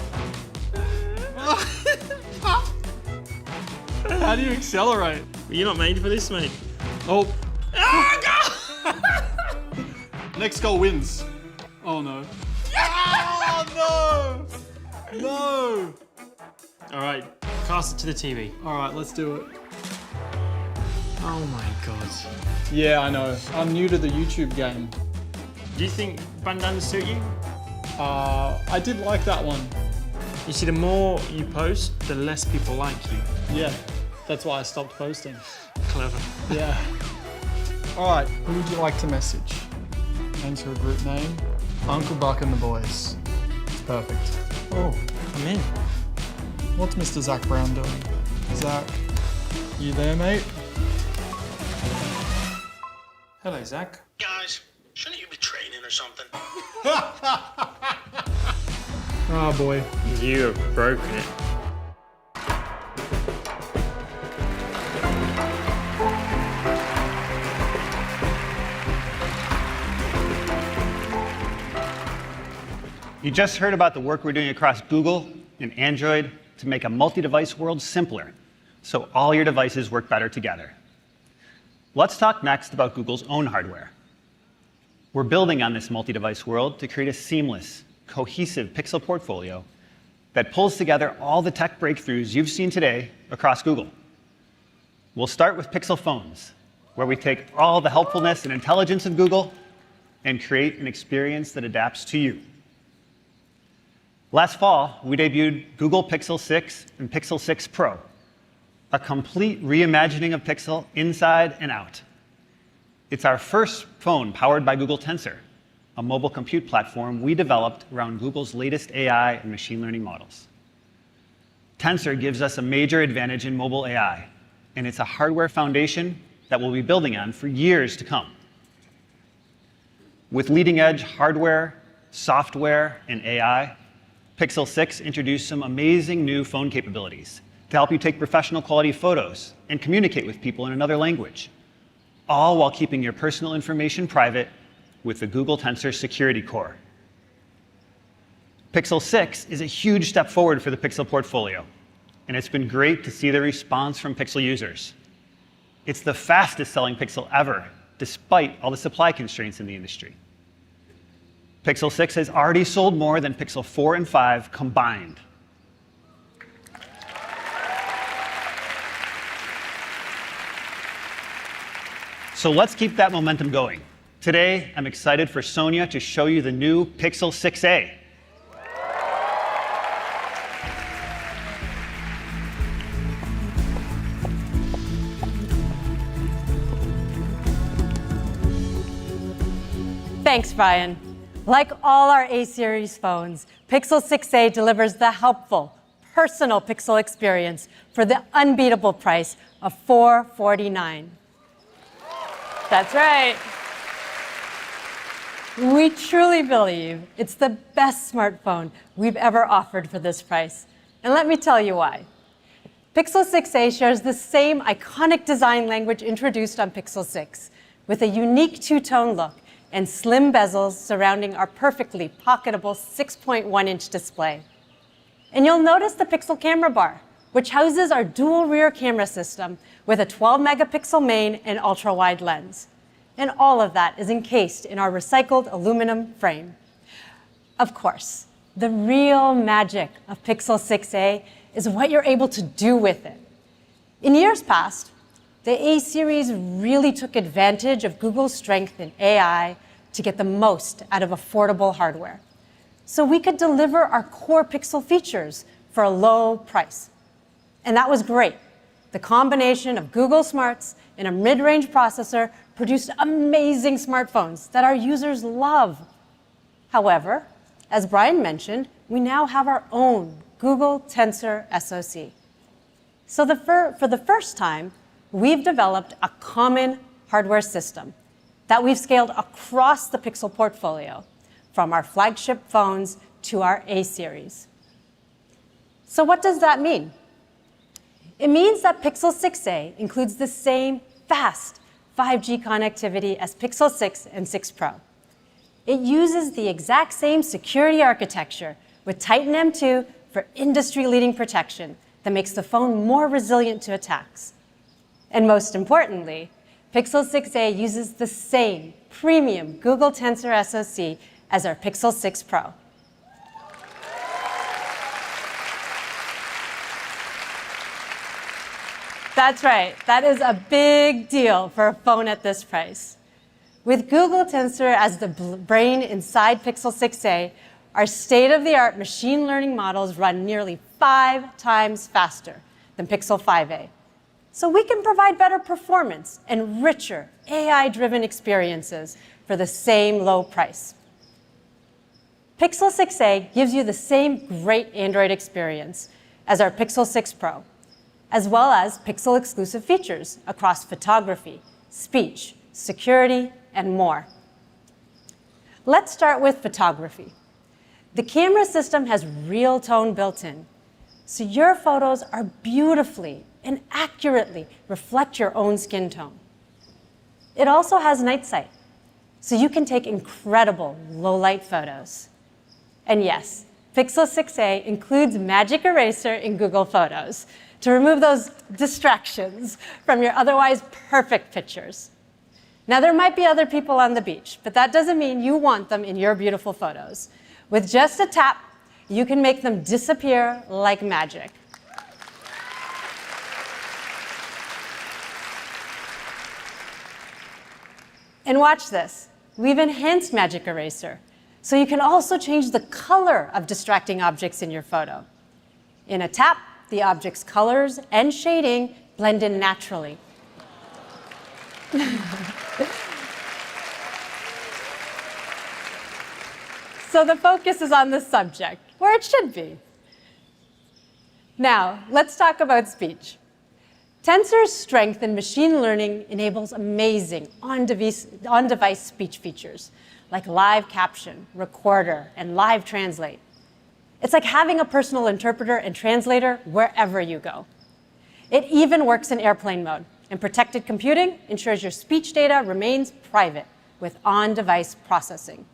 Speaker 3: How do you accelerate? You're not made for this, mate. Oh. Next goal wins. Oh no. Oh no! No! All right, cast it to the TV. All right, let's do it. Oh my god. Yeah, I know. I'm new to the YouTube game. Do you think bandanas suit you? I did like that one. You see, the more you post, the less people like you. Yeah, that's why I stopped posting. Clever. Yeah. All right, who would you like to message? Enter a group name. Uncle Buck and the boys. Perfect. Oh, I'm in. What's Mr. Zach Brown doing? Zach, you there, mate? Hello, Zach.
Speaker 22: Guys, shouldn't you be training or something?
Speaker 3: Oh boy.
Speaker 22: You've broken it.
Speaker 23: You just heard about the work we're doing across Google and Android to make a multi-device world simpler, so all your devices work better together. Let's talk next about Google's own hardware. We're building on this multi-device world to create a seamless, cohesive Pixel portfolio that pulls together all the tech breakthroughs you've seen today across Google. We'll start with Pixel phones, where we take all the helpfulness and intelligence of Google and create an experience that adapts to you. Last fall, we debuted Google Pixel 6 and Pixel 6 Pro, a complete reimagining of Pixel inside and out. It's our first phone powered by Google Tensor, a mobile compute platform we developed around Google's latest AI and machine learning models. Tensor gives us a major advantage in mobile AI, and it's a hardware foundation that we'll be building on for years to come. With leading-edge hardware, software, and AI, Pixel 6 introduced some amazing new phone capabilities to help you take professional quality photos and communicate with people in another language, all while keeping your personal information private with the Google Tensor Security Core. Pixel 6 is a huge step forward for the Pixel portfolio, and it's been great to see the response from Pixel users. It's the fastest selling Pixel ever, despite all the supply constraints in the industry. Pixel 6 has already sold more than Pixel 4 and 5 combined. So let's keep that momentum going. Today, I'm excited for Sonia to show you the new Pixel 6a.
Speaker 24: Thanks, Brian. Like all our A-series phones, Pixel 6a delivers the helpful, personal Pixel experience for the unbeatable price of $449. That's right. We truly believe it's the best smartphone we've ever offered for this price. And let me tell you why. Pixel 6a shares the same iconic design language introduced on Pixel 6, with a unique two-tone look and slim bezels surrounding our perfectly pocketable 6.1-inch display. And you'll notice the Pixel camera bar, which houses our dual rear camera system with a 12-megapixel main and ultra-wide lens. And all of that is encased in our recycled aluminum frame. Of course, the real magic of Pixel 6a is what you're able to do with it. In years past, the A series really took advantage of Google's strength in AI to get the most out of affordable hardware. So we could deliver our core Pixel features for a low price. And that was great. The combination of Google Smarts and a mid-range processor produced amazing smartphones that our users love. However, as Brian mentioned, we now have our own Google Tensor SoC. So for the first time, we've developed a common hardware system that we've scaled across the Pixel portfolio, from our flagship phones to our A series. So what does that mean? It means that Pixel 6a includes the same fast 5G connectivity as Pixel 6 and 6 Pro. It uses the exact same security architecture with Titan M2 for industry-leading protection that makes the phone more resilient to attacks. And most importantly, Pixel 6a uses the same premium Google Tensor SoC as our Pixel 6 Pro. That's right, that is a big deal for a phone at this price. With Google Tensor as the brain inside Pixel 6a, our state-of-the-art machine learning models run nearly 5 times faster than Pixel 5a. So we can provide better performance and richer AI-driven experiences for the same low price. Pixel 6a gives you the same great Android experience as our Pixel 6 Pro, as well as Pixel-exclusive features across photography, speech, security, and more. Let's start with photography. The camera system has real tone built in, so your photos are beautifully and accurately reflect your own skin tone. It also has night sight, so you can take incredible low-light photos. And yes, Pixel 6a includes Magic Eraser in Google Photos to remove those distractions from your otherwise perfect pictures. Now, there might be other people on the beach, but that doesn't mean you want them in your beautiful photos. With just a tap, you can make them disappear like magic. And watch this. We've enhanced Magic Eraser, so you can also change the color of distracting objects in your photo. In a tap, the object's colors and shading blend in naturally. So the focus is on the subject, where it should be. Now, let's talk about speech. Tensor's strength in machine learning enables amazing on-device speech features, like live caption, recorder, and live translate. It's like having a personal interpreter and translator wherever you go. It even works in airplane mode, and protected computing ensures your speech data remains private with on-device processing.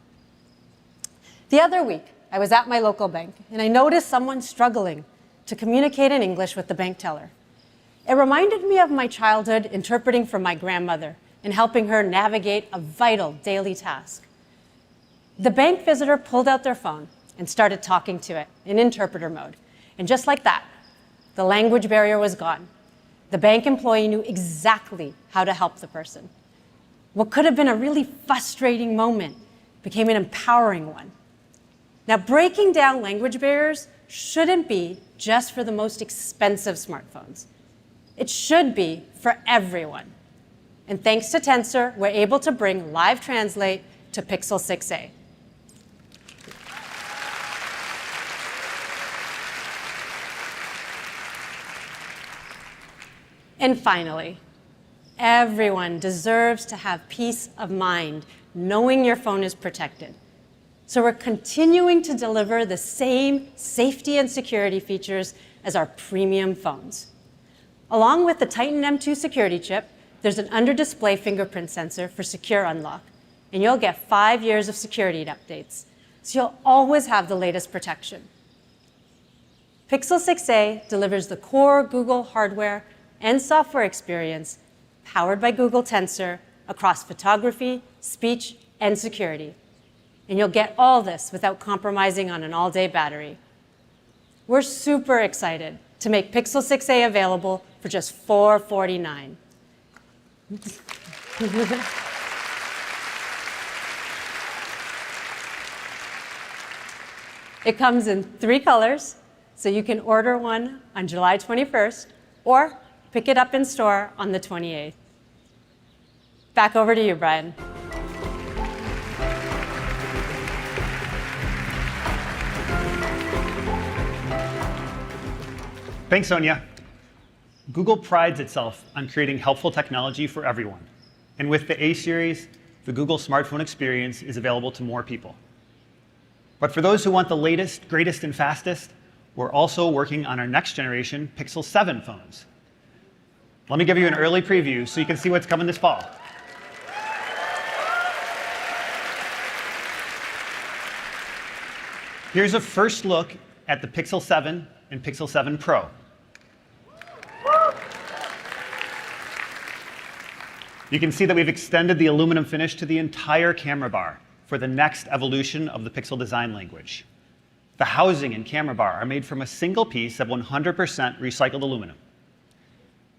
Speaker 24: The other week, I was at my local bank, and I noticed someone struggling to communicate in English with the bank teller. It reminded me of my childhood interpreting for my grandmother and helping her navigate a vital daily task. The bank visitor pulled out their phone and started talking to it in interpreter mode. And just like that, the language barrier was gone. The bank employee knew exactly how to help the person. What could have been a really frustrating moment became an empowering one. Now, breaking down language barriers shouldn't be just for the most expensive smartphones. It should be for everyone. And thanks to Tensor, we're able to bring Live Translate to Pixel 6a. And finally, everyone deserves to have peace of mind knowing your phone is protected. So we're continuing to deliver the same safety and security features as our premium phones. Along with the Titan M2 security chip, there's an under-display fingerprint sensor for secure unlock, and you'll get 5 years of security updates, so you'll always have the latest protection. Pixel 6a delivers the core Google hardware and software experience powered by Google Tensor across photography, speech, and security. And you'll get all this without compromising on an all-day battery. We're super excited to make Pixel 6a available for just $449. It comes in 3 colors, so you can order one on July 21st or pick it up in store on the 28th. Back over to you, Brian.
Speaker 23: Thanks, Sonia. Google prides itself on creating helpful technology for everyone. And with the A series, the Google smartphone experience is available to more people. But for those who want the latest, greatest, and fastest, we're also working on our next generation Pixel 7 phones. Let me give you an early preview so you can see what's coming this fall. Here's a first look at the Pixel 7 and Pixel 7 Pro. You can see that we've extended the aluminum finish to the entire camera bar for the next evolution of the Pixel design language. The housing and camera bar are made from a single piece of 100% recycled aluminum.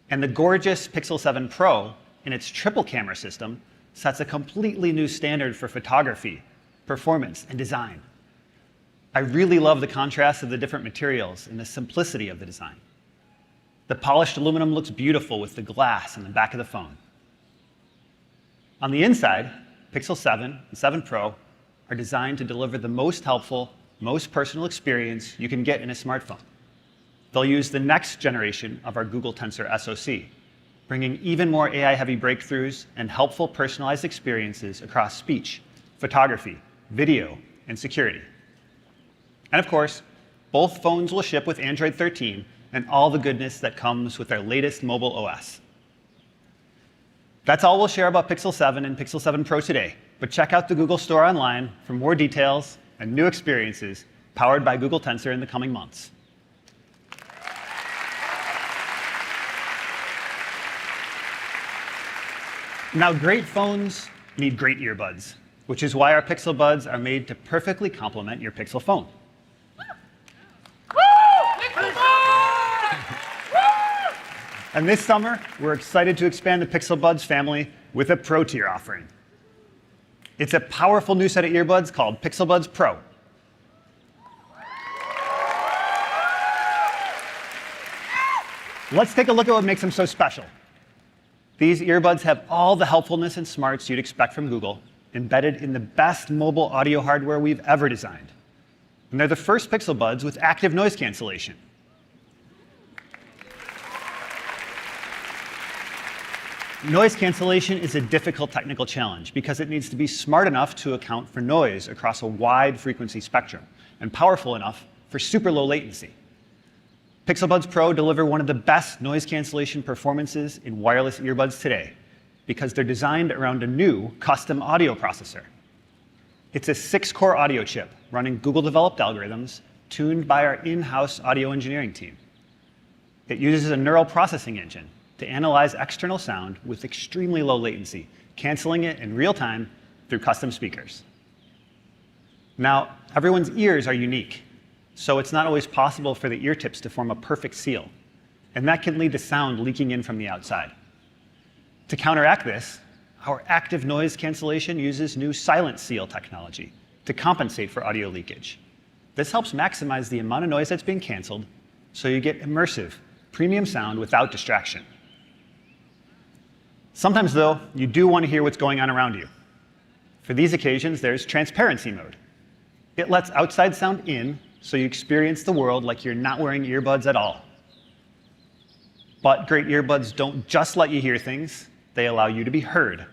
Speaker 23: And the gorgeous Pixel 7 Pro, in its triple camera system, sets a completely new standard for photography, performance, and design. I really love the contrast of the different materials and the simplicity of the design. The polished aluminum looks beautiful with the glass on the back of the phone. On the inside, Pixel 7 and 7 Pro are designed to deliver the most helpful, most personal experience you can get in a smartphone. They'll use the next generation of our Google Tensor SoC, bringing even more AI-heavy breakthroughs and helpful personalized experiences across speech, photography, video, and security. And of course, both phones will ship with Android 13 and all the goodness that comes with their latest mobile OS. That's all we'll share about Pixel 7 and Pixel 7 Pro today, but check out the Google Store online for more details and new experiences powered by Google Tensor in the coming months. Now, great phones need great earbuds, which is why our Pixel Buds are made to perfectly complement your Pixel phone. And this summer, we're excited to expand the Pixel Buds family with a Pro tier offering. It's a powerful new set of earbuds called Pixel Buds Pro. Let's take a look at what makes them so special. These earbuds have all the helpfulness and smarts you'd expect from Google, embedded in the best mobile audio hardware we've ever designed. And they're the first Pixel Buds with active noise cancellation. Noise cancellation is a difficult technical challenge because it needs to be smart enough to account for noise across a wide frequency spectrum and powerful enough for super low latency. Pixel Buds Pro deliver one of the best noise cancellation performances in wireless earbuds today because they're designed around a new custom audio processor. It's a 6-core audio chip running Google-developed algorithms tuned by our in-house audio engineering team. It uses a neural processing engine to analyze external sound with extremely low latency, canceling it in real time through custom speakers. Now, everyone's ears are unique, so it's not always possible for the ear tips to form a perfect seal, and that can lead to sound leaking in from the outside. To counteract this, our active noise cancellation uses new silent seal technology to compensate for audio leakage. This helps maximize the amount of noise that's being canceled, so you get immersive, premium sound without distraction. Sometimes, though, you do want to hear what's going on around you. For these occasions, there's transparency mode. It lets outside sound in, so you experience the world like you're not wearing earbuds at all. But great earbuds don't just let you hear things, they allow you to be heard.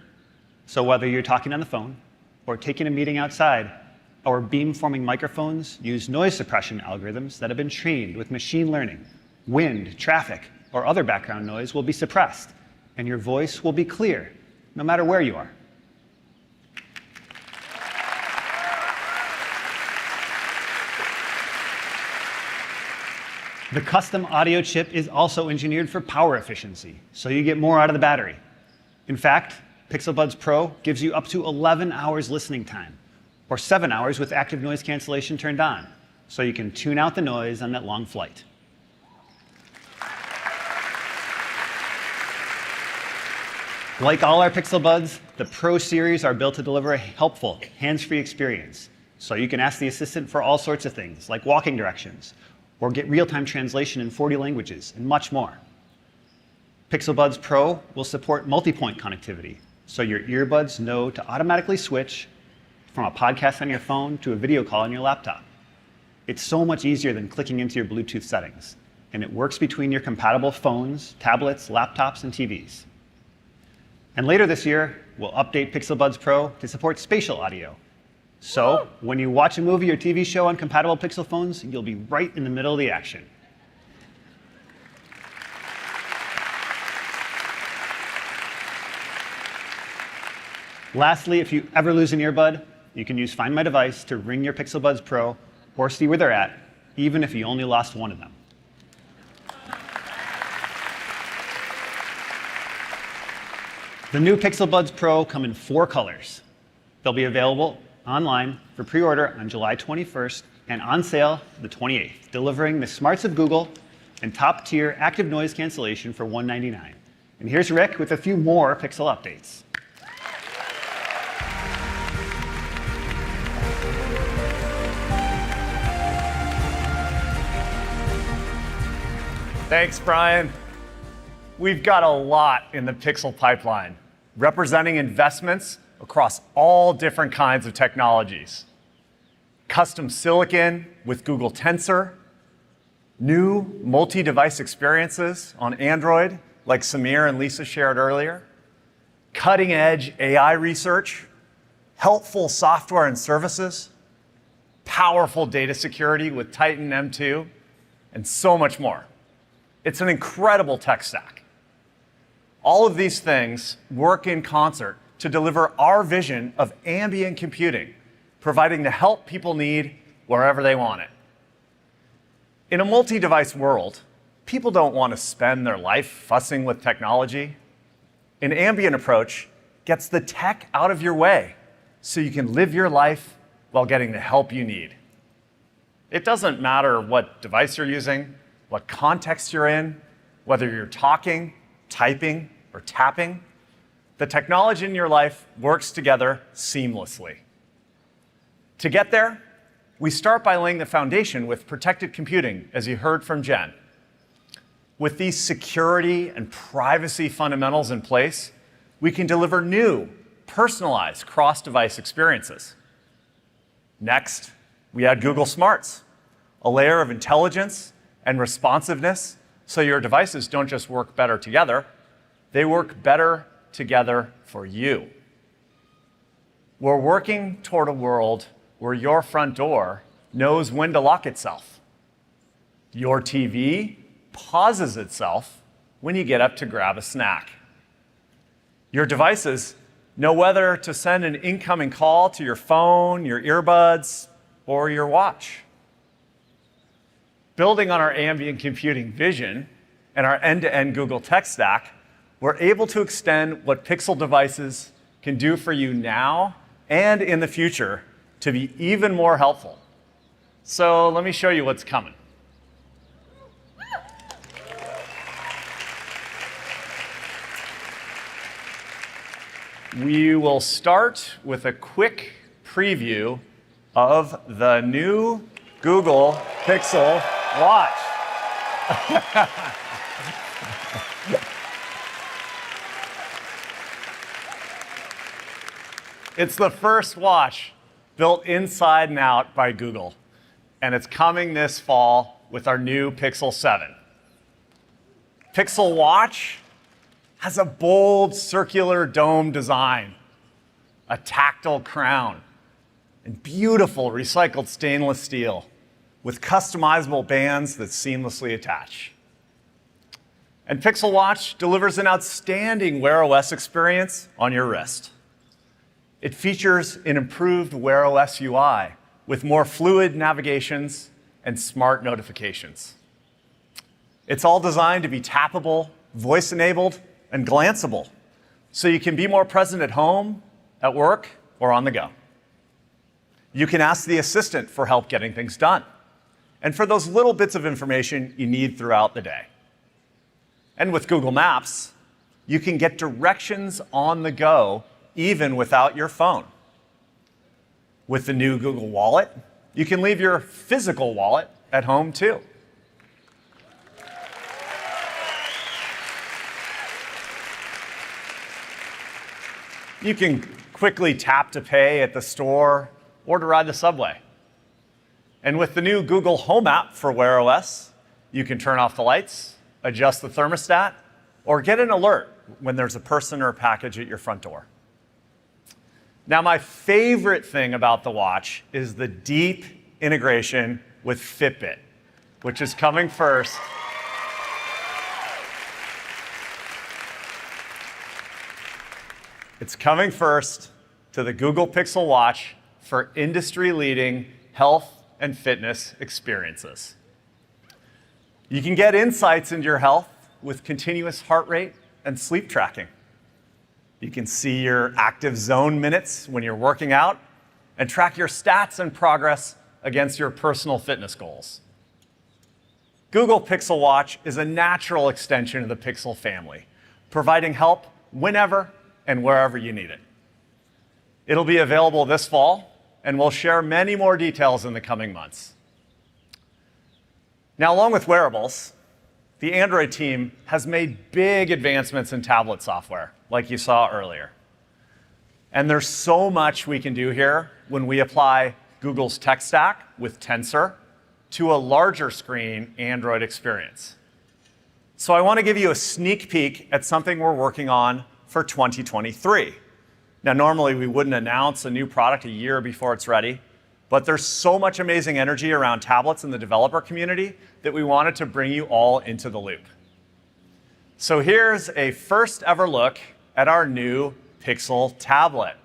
Speaker 23: So whether you're talking on the phone, or taking a meeting outside, our beamforming microphones use noise suppression algorithms that have been trained with machine learning. Wind, traffic, or other background noise will be suppressed, and your voice will be clear, no matter where you are. The custom audio chip is also engineered for power efficiency, so you get more out of the battery. In fact, Pixel Buds Pro gives you up to 11 hours listening time, or 7 hours with active noise cancellation turned on, so you can tune out the noise on that long flight. Like all our Pixel Buds, the Pro series are built to deliver a helpful, hands-free experience, so you can ask the assistant for all sorts of things, like walking directions, or get real-time translation in 40 languages, and much more. Pixel Buds Pro will support multi-point connectivity, so your earbuds know to automatically switch from a podcast on your phone to a video call on your laptop. It's so much easier than clicking into your Bluetooth settings, and it works between your compatible phones, tablets, laptops, and TVs. And later this year, we'll update Pixel Buds Pro to support spatial audio. So when you watch a movie or TV show on compatible Pixel phones, you'll be right in the middle of the action. Lastly, if you ever lose an earbud, you can use Find My Device to ring your Pixel Buds Pro or see where they're at, even if you only lost one of them. The new Pixel Buds Pro come in 4 colors. They'll be available online for pre-order on July 21st and on sale the 28th, delivering the smarts of Google and top-tier active noise cancellation for $199. And here's Rick with a few more Pixel updates.
Speaker 2: Thanks, Brian. We've got a lot in the Pixel pipeline, representing investments across all different kinds of technologies. Custom silicon with Google Tensor, new multi-device experiences on Android, like Samir and Lisa shared earlier, cutting-edge AI research, helpful software and services, powerful data security with Titan M2, and so much more. It's an incredible tech stack. All of these things work in concert to deliver our vision of ambient computing, providing the help people need wherever they want it. In a multi-device world, people don't want to spend their life fussing with technology. An ambient approach gets the tech out of your way so you can live your life while getting the help you need. It doesn't matter what device you're using, what context you're in, whether you're talking, typing, or tapping, the technology in your life works together seamlessly. To get there, we start by laying the foundation with protected computing, as you heard from Jen. With these security and privacy fundamentals in place, we can deliver new, personalized cross-device experiences. Next, we add Google Smarts, a layer of intelligence and responsiveness, so your devices don't just work better together, they work better together for you. We're working toward a world where your front door knows when to lock itself. Your TV pauses itself when you get up to grab a snack. Your devices know whether to send an incoming call to your phone, your earbuds, or your watch. Building on our ambient computing vision and our end-to-end Google tech stack, we're able to extend what Pixel devices can do for you now and in the future to be even more helpful. So let me show you what's coming. We will start with a quick preview of the new Google Pixel Watch. It's the first watch built inside and out by Google, and it's coming this fall with our new Pixel 7. Pixel Watch has a bold circular dome design, a tactile crown, and beautiful recycled stainless steel with customizable bands that seamlessly attach. And Pixel Watch delivers an outstanding Wear OS experience on your wrist. It features an improved Wear OS UI with more fluid navigations and smart notifications.
Speaker 6: It's all designed to be tappable, voice-enabled, and glanceable, so you can be more present at home, at work, or on the go. You can ask the assistant for help getting things done, and for those little bits of information you need throughout the day. And with Google Maps, you can get directions on the go, even without your phone. With the new Google Wallet, you can leave your physical wallet at home too. You can quickly tap to pay at the store or to ride the subway. And with the new Google Home app for Wear OS, you can turn off the lights, adjust the thermostat, or get an alert when there's a person or a package at your front door. Now, my favorite thing about the watch is the deep integration with Fitbit, which is coming first. It's coming first to the Google Pixel Watch for industry-leading health and fitness experiences. You can get insights into your health with continuous heart rate and sleep tracking. You can see your active zone minutes when you're working out and track your stats and progress against your personal fitness goals. Google Pixel Watch is a natural extension of the Pixel family, providing help whenever and wherever you need it. It'll be available this fall, and we'll share many more details in the coming months. Now, along with wearables, the Android team has made big advancements in tablet software, like you saw earlier. And there's so much we can do here when we apply Google's tech stack with Tensor to a larger screen Android experience. So I want to give you a sneak peek at something we're working on for 2023. Now, normally we wouldn't announce a new product a year before it's ready, but there's so much amazing energy around tablets in the developer community that we wanted to bring you all into the loop. So here's a first ever look at our new Pixel tablet.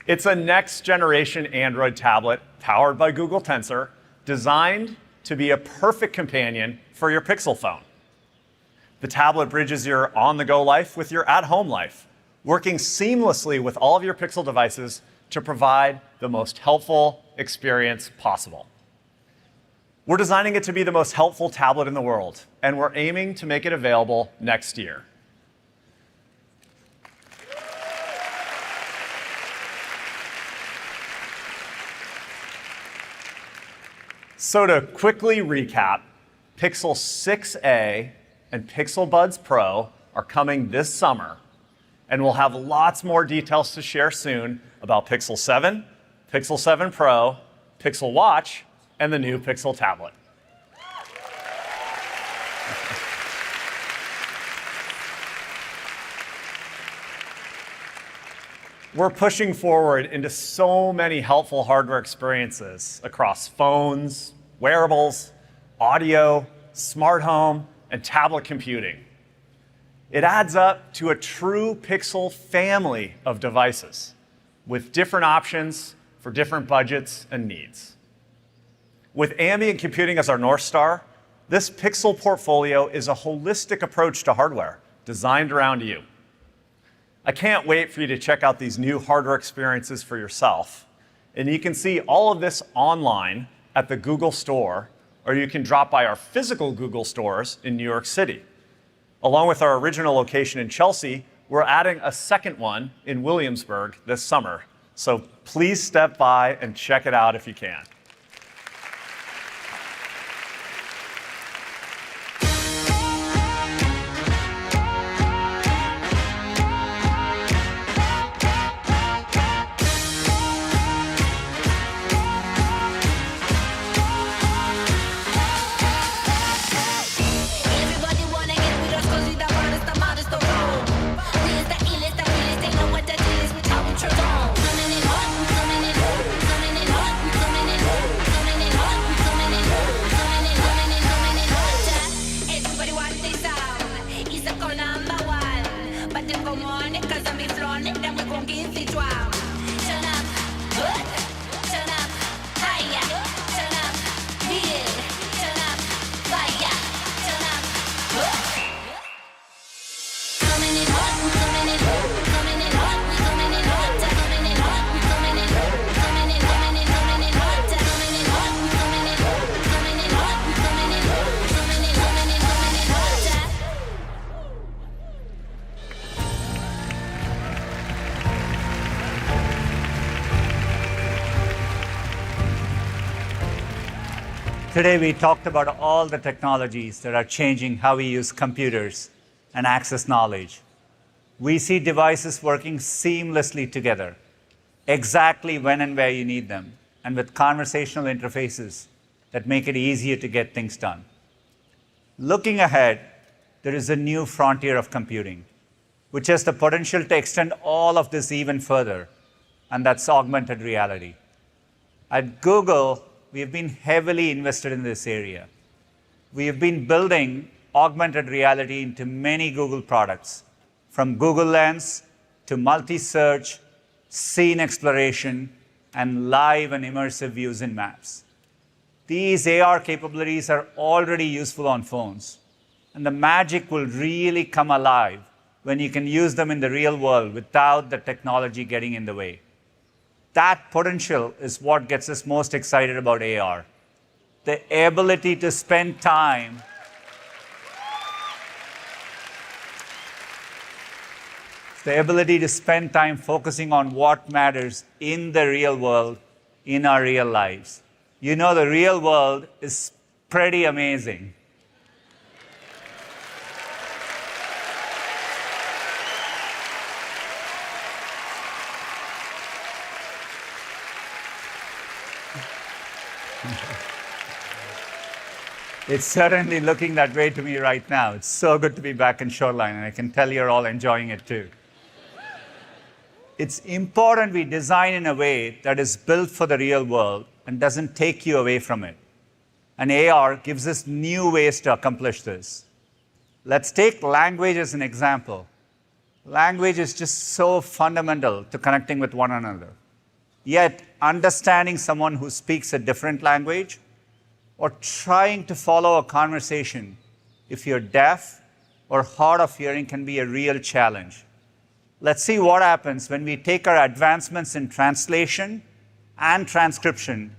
Speaker 6: It's a next generation Android tablet powered by Google Tensor, designed to be a perfect companion for your Pixel phone. The tablet bridges your on-the-go life with your at-home life, working seamlessly with all of your Pixel devices to provide the most helpful experience possible. We're designing it to be the most helpful tablet in the world, and we're aiming to make it available next year. So to quickly recap, Pixel 6a and Pixel Buds Pro are coming this summer, and we'll have lots more details to share soon about Pixel 7, Pixel 7 Pro, Pixel Watch, and the new Pixel tablet. We're pushing forward into so many helpful hardware experiences across phones, wearables, audio, smart home, and tablet computing. It adds up to a true Pixel family of devices with different options for different budgets and needs. With ambient computing as our North Star, this Pixel portfolio is a holistic approach to hardware designed around you. I can't wait for you to check out these new hardware experiences for yourself. And you can see all of this online at the Google Store, or you can drop by our physical Google stores in New York City. Along with our original location in Chelsea, we're adding a second one in Williamsburg this summer. So please step by and check it out if you can.
Speaker 10: Today we talked about all the technologies that are changing how we use computers and access knowledge. We see devices working seamlessly together, exactly when and where you need them, and with conversational interfaces that make it easier to get things done. Looking ahead, there is a new frontier of computing, which has the potential to extend all of this even further, and that's augmented reality. At Google, we have been heavily invested in this area. We have been building augmented reality into many Google products, from Google Lens to multi-search, scene exploration, and live and immersive views in maps. These AR capabilities are already useful on phones, and the magic will really come alive when you can use them in the real world without the technology getting in the way. That potential is what gets us most excited about AR. The ability to spend time focusing on what matters in the real world, in our real lives. You know, the real world is pretty amazing. It's certainly looking that way to me right now. It's so good to be back in Shoreline, and I can tell you're all enjoying it too. It's important we design in a way that is built for the real world and doesn't take you away from it. And AR gives us new ways to accomplish this. Let's take language as an example. Language is just so fundamental to connecting with one another. Yet, understanding someone who speaks a different language or trying to follow a conversation, if you're deaf or hard of hearing, can be a real challenge. Let's see what happens when we take our advancements in translation and transcription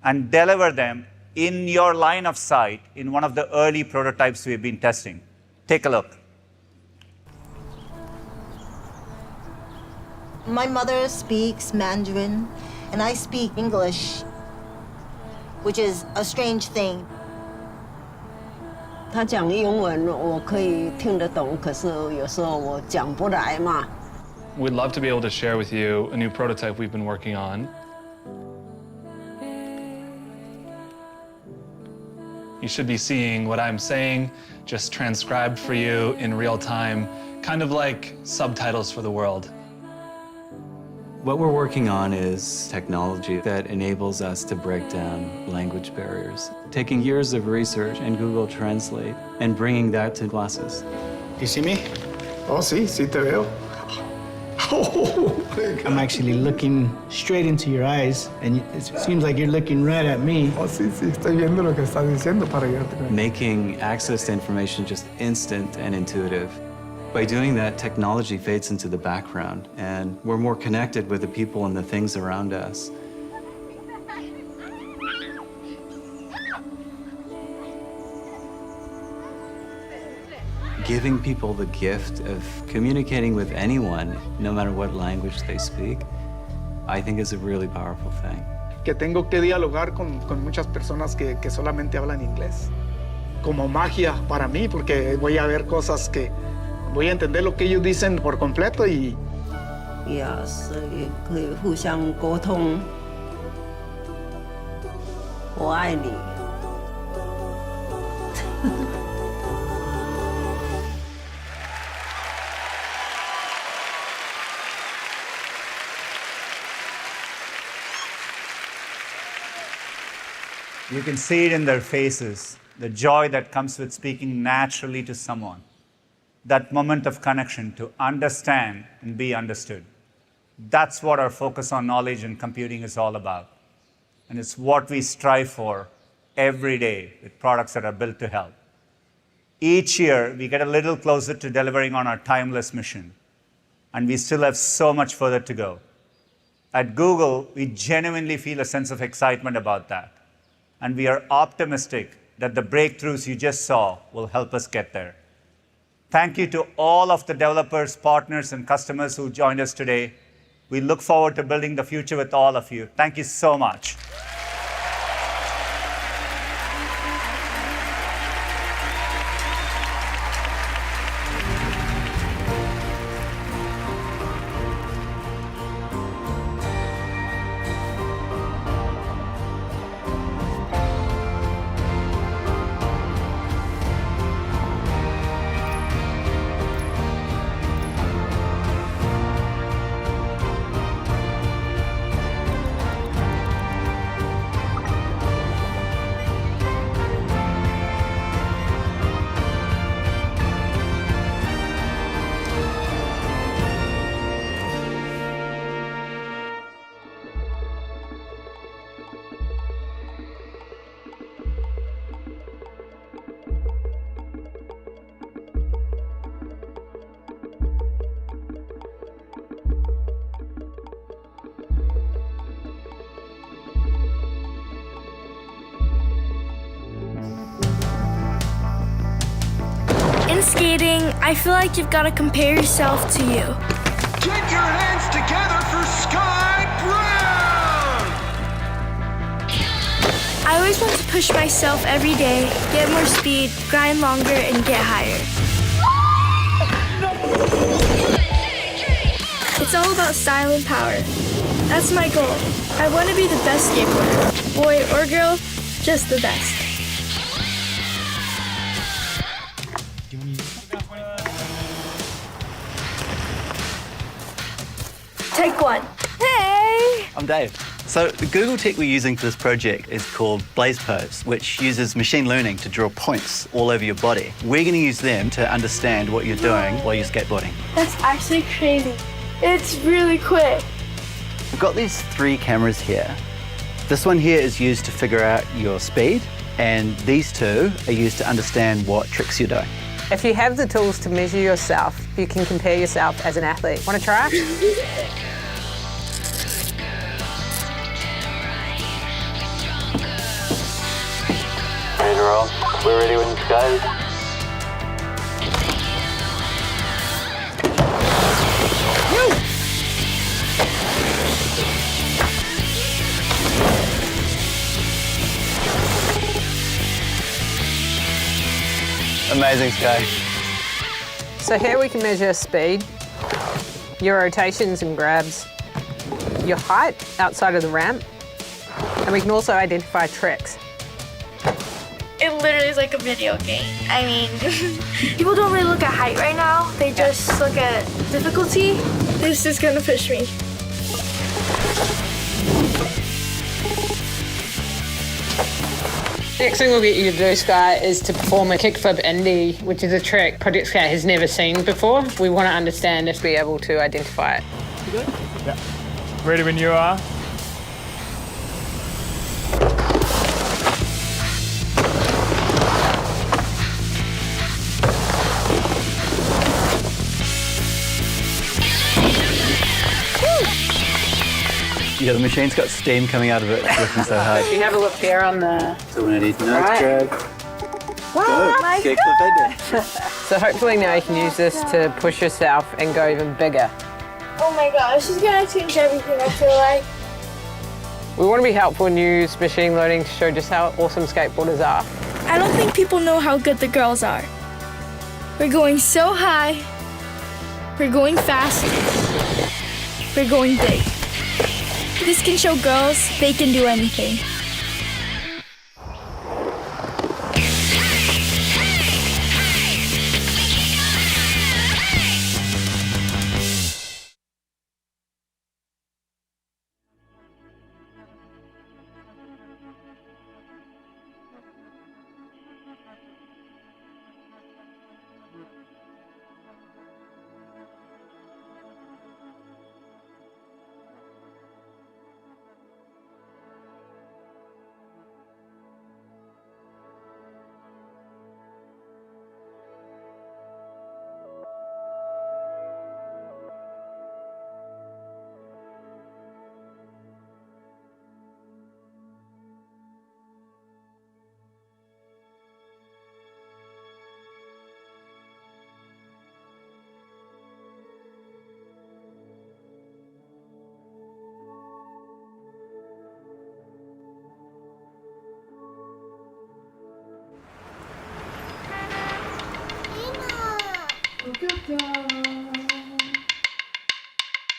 Speaker 10: and deliver them in your line of sight in one of the early prototypes we've been testing. Take a look.
Speaker 7: My mother speaks Mandarin, and I speak English, which is a strange thing.
Speaker 12: 他讲英文我可以听得懂，可是有时候我讲不来嘛。
Speaker 13: We'd love to be able to share with you a new prototype we've been working on. You should be seeing what I'm saying, just transcribed for you in real time, kind of like subtitles for the world.
Speaker 15: What we're working on is technology that enables us to break down language barriers, taking years of research in Google Translate and bringing that to classes.
Speaker 25: Do you see me? Oh, sí te veo. I'm actually looking straight into your eyes, and it seems like you're looking right at me.
Speaker 15: Oh, sí, estoy viendo lo que estás diciendo para ayudarte. Making access to information just instant and intuitive. By doing that, technology fades into the background, and we're more connected with the people and the things around us. Giving people the gift of communicating with anyone, no matter what language they speak, I think is a really powerful thing.
Speaker 25: Que tengo que dialogar con muchas personas que solamente hablan inglés. Como magia para mí, porque voy a ver cosas que voy a entender lo que ellos dicen por completo y...
Speaker 12: Yes, 可以互相沟通。我爱你。
Speaker 10: You can see it in their faces, the joy that comes with speaking naturally to someone. that moment of connection to understand and be understood. That's what our focus on knowledge and computing is all about. And it's what we strive for every day with products that are built to help. Each year, we get a little closer to delivering on our timeless mission, and we still have so much further to go. At Google, we genuinely feel a sense of excitement about that, and we are optimistic that the breakthroughs you just saw will help us get there. Thank you to all of the developers, partners, and customers who joined us today. We look forward to building the future with all of you. Thank you so much.
Speaker 8: In skating, I feel like you've got to compare yourself to you.
Speaker 9: Get your hands together for Sky Brown!
Speaker 8: I always want to push myself every day, get more speed, grind longer, and get higher. It's all about style and power. That's my goal. I want to be the best skateboarder. Boy or girl, just the best. Take one. Hey!
Speaker 14: I'm Dave. So the Google tech we're using for this project is called Blaze Pose, which uses machine learning to draw points all over your body. We're going to use them to understand what you're doing while you're skateboarding.
Speaker 8: That's actually crazy. It's really quick.
Speaker 14: We've got these 3 cameras here. This one here is used to figure out your speed, and these 2 are used to understand what tricks you're doing.
Speaker 24: If you have the tools to measure yourself, you can compare yourself as an athlete. Want to try?
Speaker 14: Ready to roll? We're ready when it's go. Amazing, Sky.
Speaker 24: So here we can measure speed, your rotations and grabs, your height outside of the ramp, and we can also identify tricks.
Speaker 8: It literally is like a video game. I mean, people don't really look at height right now. They just look at difficulty. This is gonna push me.
Speaker 24: Next thing we'll get you to do, Sky, is to perform a kickflip indie, which is a trick Project Sky has never seen before. We want to understand if be able to identify it.
Speaker 2: You good? Yeah. Ready when you are.
Speaker 14: Yeah, the machine's got steam coming out of it. It's working so hard.
Speaker 24: If you have a look here on the...
Speaker 14: So we need
Speaker 24: Right.
Speaker 14: drag.
Speaker 24: Oh
Speaker 14: my God!
Speaker 24: So hopefully now you can use this to push yourself and go even bigger.
Speaker 8: Oh my gosh, this is gonna change everything, I feel like.
Speaker 24: We want to be helpful and use machine learning to show just how awesome skateboarders are.
Speaker 8: I don't think people know how good the girls are. We're going so high. We're going fast. We're going big. This can show girls they can do anything.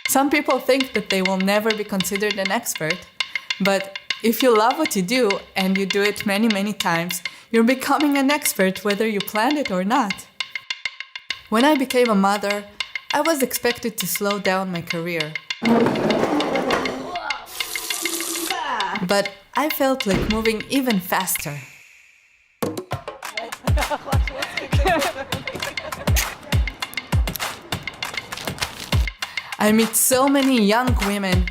Speaker 16: Some people think that they will never be considered an expert, but if you love what you do and you do it many, many times, you're becoming an expert whether you planned it or not. When I became a mother, I was expected to slow down my career. But I felt like moving even faster. I meet so many young women